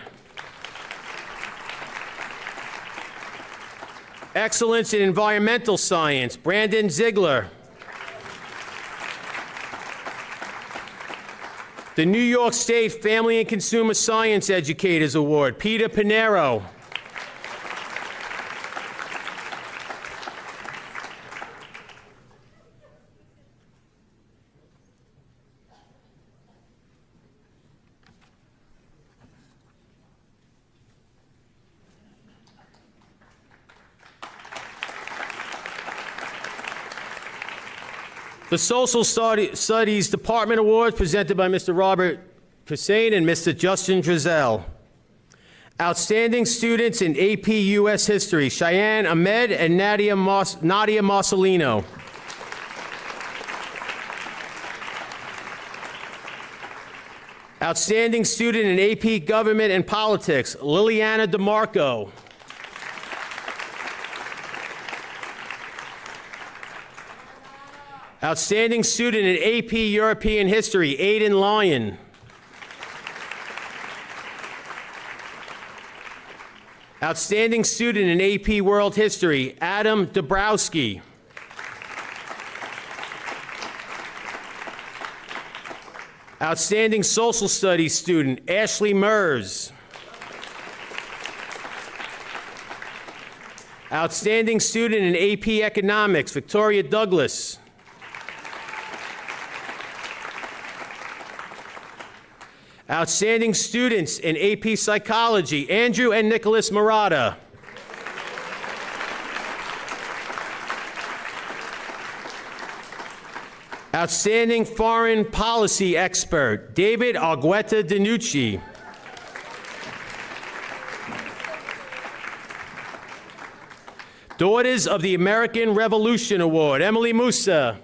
Excellence in Environmental Science, Brandon Ziegler. The New York State Family and Consumer Science Educators Award, Peter Pinero. The Social Studies Department Awards presented by Mr. Robert Hussein and Mr. Justin Drizel. Outstanding students in AP U.S. History, Cheyenne Ahmed and Nadia Marcelino. Outstanding student in AP Government and Politics, Liliana DeMarco. Outstanding student in AP European History, Aidan Lyon. Outstanding student in AP World History, Adam Dabrowski. Outstanding Social Studies student, Ashley Mers. Outstanding student in AP Economics, Victoria Douglas. Outstanding students in AP Psychology, Andrew and Nicholas Murata. Outstanding Foreign Policy Expert, David Argueta Danucci. Daughters of the American Revolution Award, Emily Musa.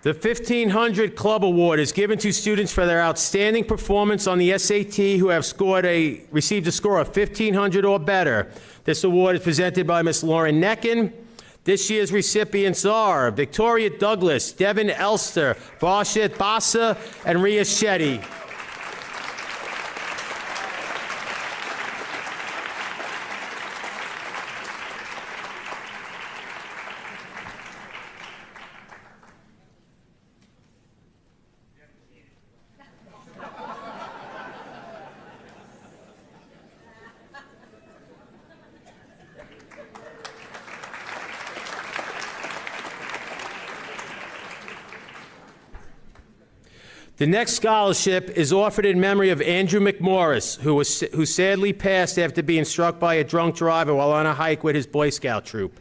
The 1500 Club Award is given to students for their outstanding performance on the SAT who have received a score of 1500 or better. This award is presented by Ms. Lauren Neckin. This year's recipients are Victoria Douglas, Devin Elster, Varshit Bassa, and Ria Shetty. The next scholarship is offered in memory of Andrew McMorris, who sadly passed after being struck by a drunk driver while on a hike with his Boy Scout troop.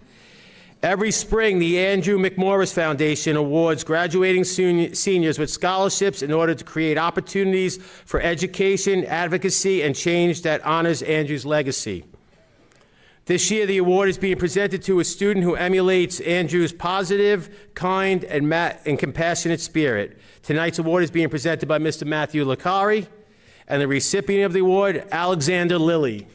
Every spring, the Andrew McMorris Foundation awards graduating seniors with scholarships in order to create opportunities for education, advocacy, and change that honors Andrew's legacy. This year, the award is being presented to a student who emulates Andrew's positive, kind, and compassionate spirit. Tonight's award is being presented by Mr. Matthew Licari, and the recipient of the award, Alexander Lilly.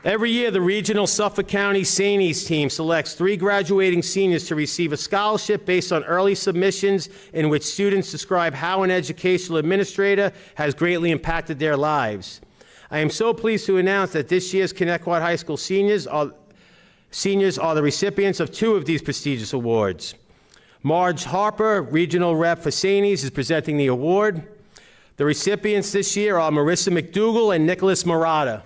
Every year, the regional Suffolk County Sainies team selects 3 graduating seniors to receive a scholarship based on early submissions in which students describe how an educational administrator has greatly impacted their lives. I am so pleased to announce that this year's Connetquot High School seniors are the recipients of 2 of these prestigious awards. Marge Harper, regional rep for Sainies, is presenting the award. The recipients this year are Marissa McDougall and Nicholas Murata.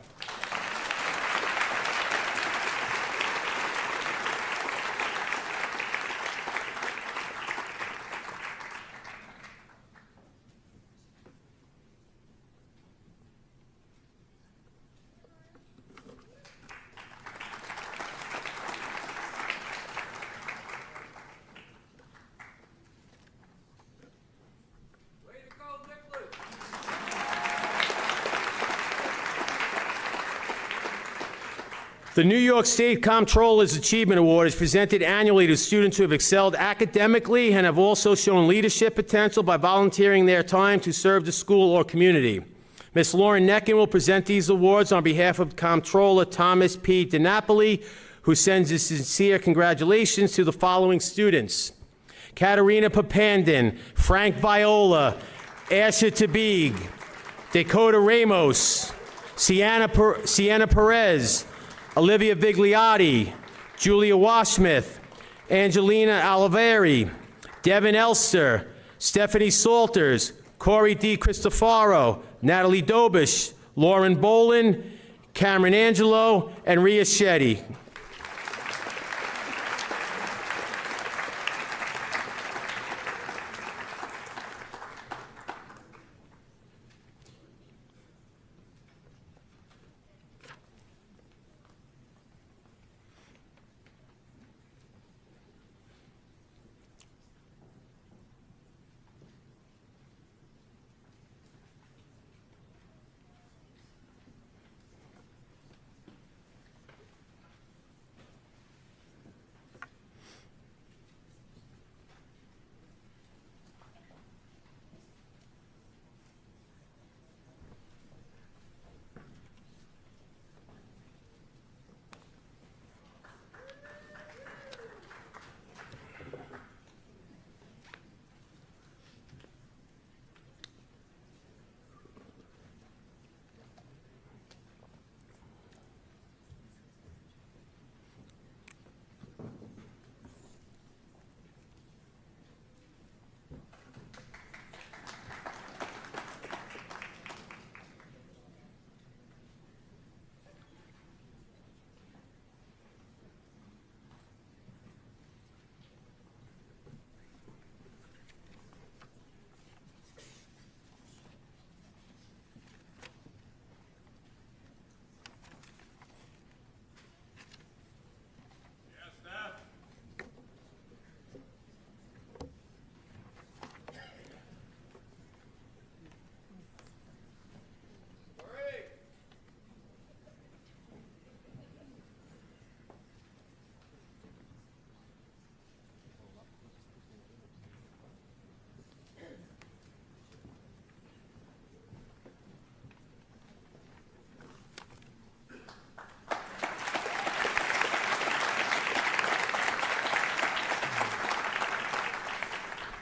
The New York State Comptroller's Achievement Award is presented annually to students who have excelled academically and have also shown leadership potential by volunteering their time to serve the school or community. Ms. Lauren Neckin will present these awards on behalf of Comptroller Thomas P. DiNapoli, who sends his sincere congratulations to the following students: Katerina Papandin, Frank Viola, Asha Tabig, Dakota Ramos, Sienna Perez, Olivia Vigliotti, Julia Washmith, Angelina Oliveri, Devin Elster, Stephanie Salters, Corey D. Cristofaro, Natalie Dobish, Lauren Bolin, Cameron Angelo, and Ria Shetty.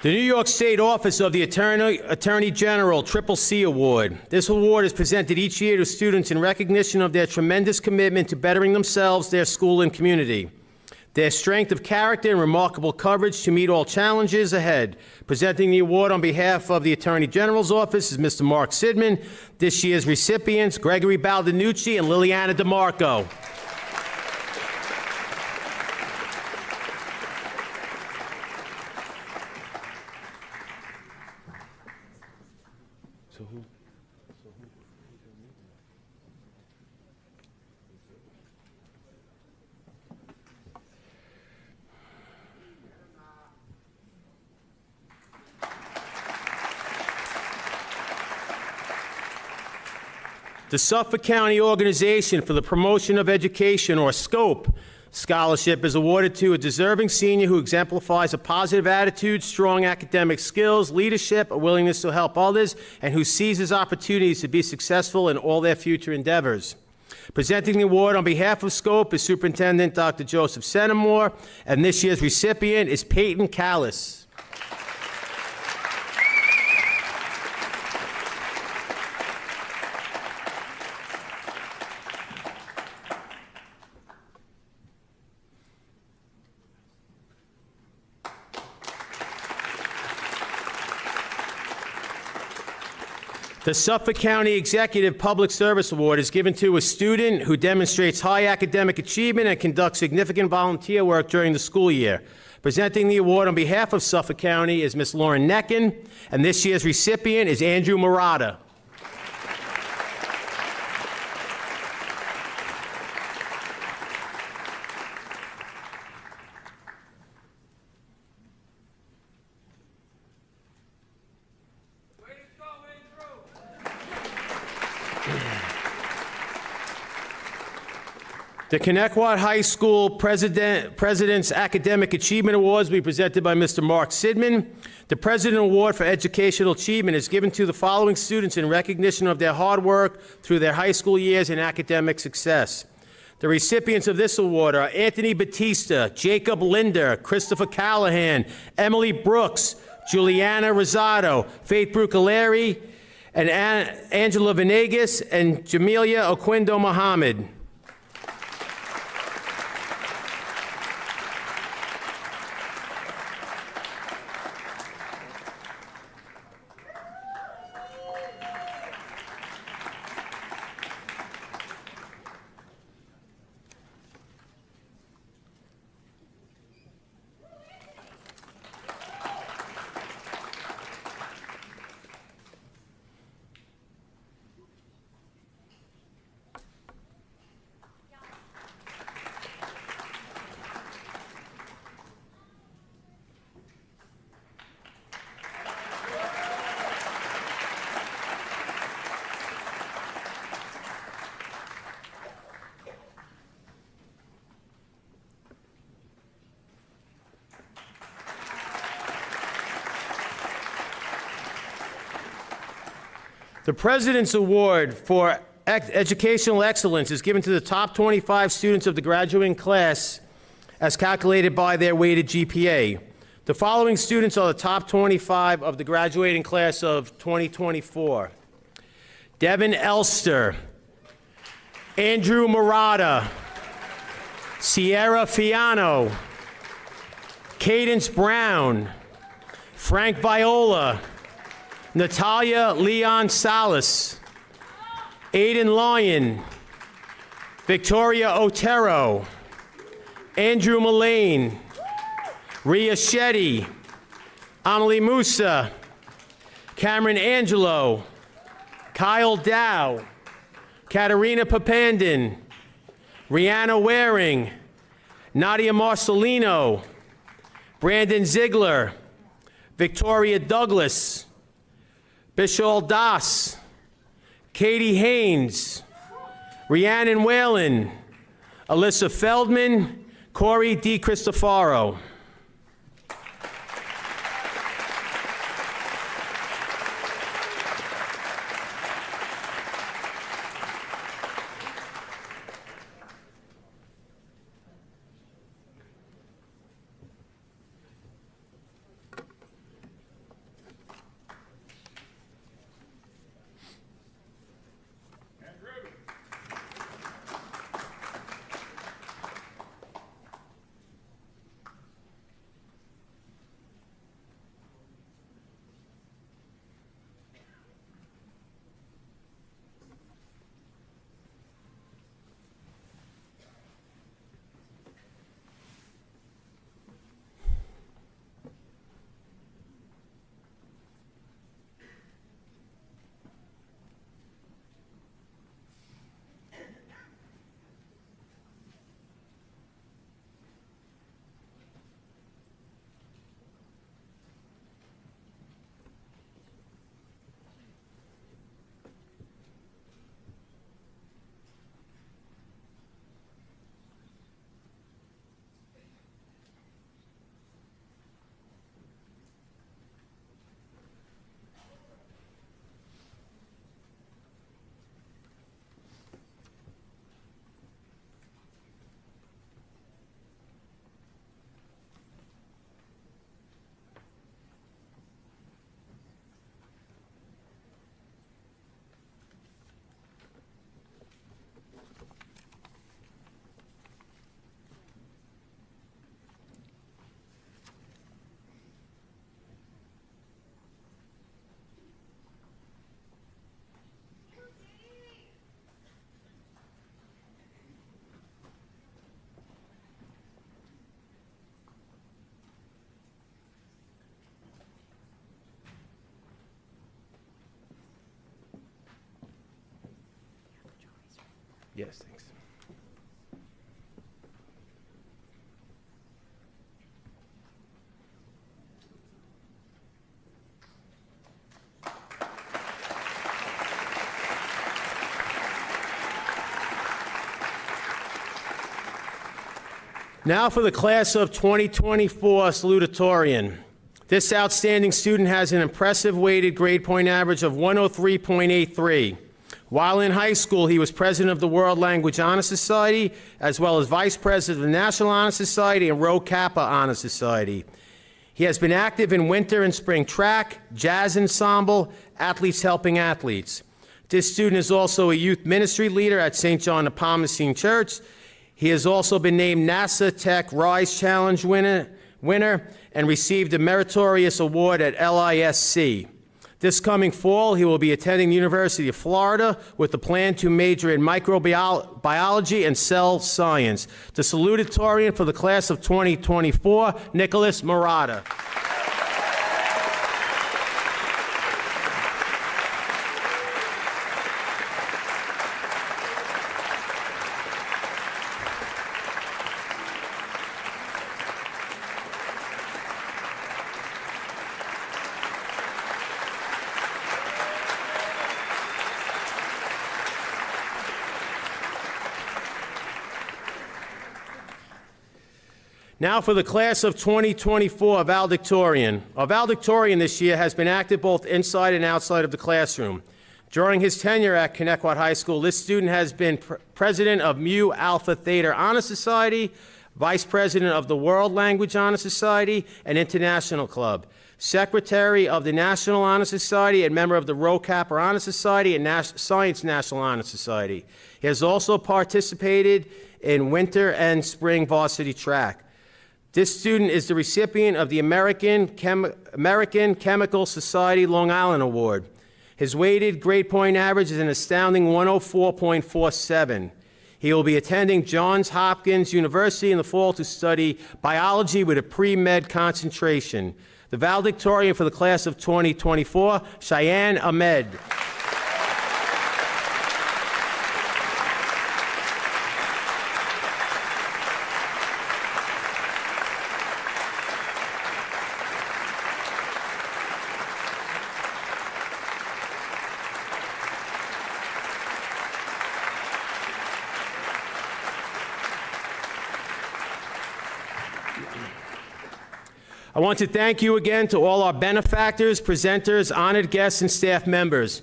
The New York State Office of the Attorney General Triple C Award. This award is presented each year to students in recognition of their tremendous commitment to bettering themselves, their school, and community. Their strength of character and remarkable courage to meet all challenges ahead. Presenting the award on behalf of the Attorney General's Office is Mr. Mark Sidman. This year's recipients, Gregory Baldinucci and Liliana DeMarco. The Suffolk County Organization for the Promotion of Education, or SCOPE, scholarship is awarded to a deserving senior who exemplifies a positive attitude, strong academic skills, leadership, a willingness to help others, and who seizes opportunities to be successful in all their future endeavors. Presenting the award on behalf of SCOPE is Superintendent Dr. Joseph Senamore, and this year's recipient is Peyton Callis. The Suffolk County Executive Public Service Award is given to a student who demonstrates high academic achievement and conducts significant volunteer work during the school year. Presenting the award on behalf of Suffolk County is Ms. Lauren Neckin, and this year's recipient is Andrew Murata. The Connetquot High School President's Academic Achievement Awards will be presented by Mr. Mark Sidman. The President Award for Educational Achievement is given to the following students in recognition of their hard work through their high school years and academic success. The recipients of this award are Anthony Batista, Jacob Linder, Christopher Callahan, Emily Brooks, Juliana Rosado, Faith Brucaleri, and Angela Venegas, and Jamelia Oquindo Muhammad. The President's Award for Educational Excellence is given to the top 25 students of the graduating class as calculated by their weighted GPA. The following students are the top 25 of the graduating class of 2024. Devin Elster, Andrew Murata, Sierra Fiano, Cadence Brown, Frank Viola, Natalia Leon Salas, Aiden Lyon, Victoria Otero, Andrew Mullane, Ria Shetty, Amelie Musa, Cameron Angelo, Kyle Dow, Katerina Papandin, Rihanna Waring, Nadia Marcelino, Brandon Ziegler, Victoria Douglas, Bishal Das, Katie Haynes, Rhiannon Whalen, Alyssa Feldman, Corey DiCristofaro. Yes, thanks. Now for the class of 2024 salutatorian. This outstanding student has an impressive weighted grade point average of 103.83. While in high school, he was president of the World Language Honor Society, as well as vice president of the National Honor Society and Rho Kappa Honor Society. He has been active in winter and spring track, jazz ensemble, athletes helping athletes. This student is also a youth ministry leader at St. John the Palmacene Church. He has also been named NASA Tech Rise Challenge winner and received a meritorious award at LISC. This coming fall, he will be attending the University of Florida with the plan to major in microbiology and cell science. The salutatorian for the class of 2024, Nicholas Murata. Now for the class of 2024 valedictorian. Our valedictorian this year has been active both inside and outside of the classroom. During his tenure at Connetquot High School, this student has been president of Mu Alpha Theta Honor Society, vice president of the World Language Honor Society and International Club, secretary of the National Honor Society and member of the Rho Kappa Honor Society and Science National Honor Society. He has also participated in winter and spring varsity track. This student is the recipient of the American Chemical Society Long Island Award. His weighted grade point average is an astounding 104.47. He will be attending Johns Hopkins University in the fall to study biology with a pre-med concentration. The valedictorian for the class of 2024, Cheyenne Ahmed. I want to thank you again to all our benefactors, presenters, honored guests, and staff members.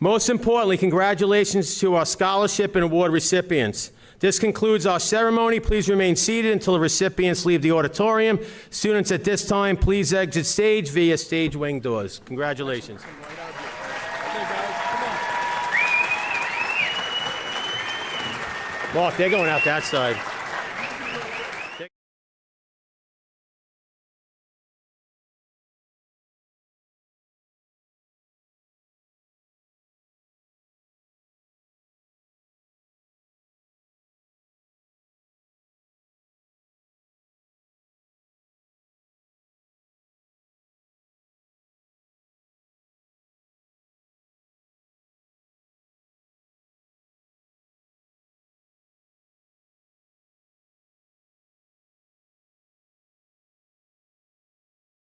Most importantly, congratulations to our scholarship and award recipients. This concludes our ceremony. Please remain seated until the recipients leave the auditorium. Students at this time, please exit stage via stage wing doors. Congratulations. Mark, they're going out that side.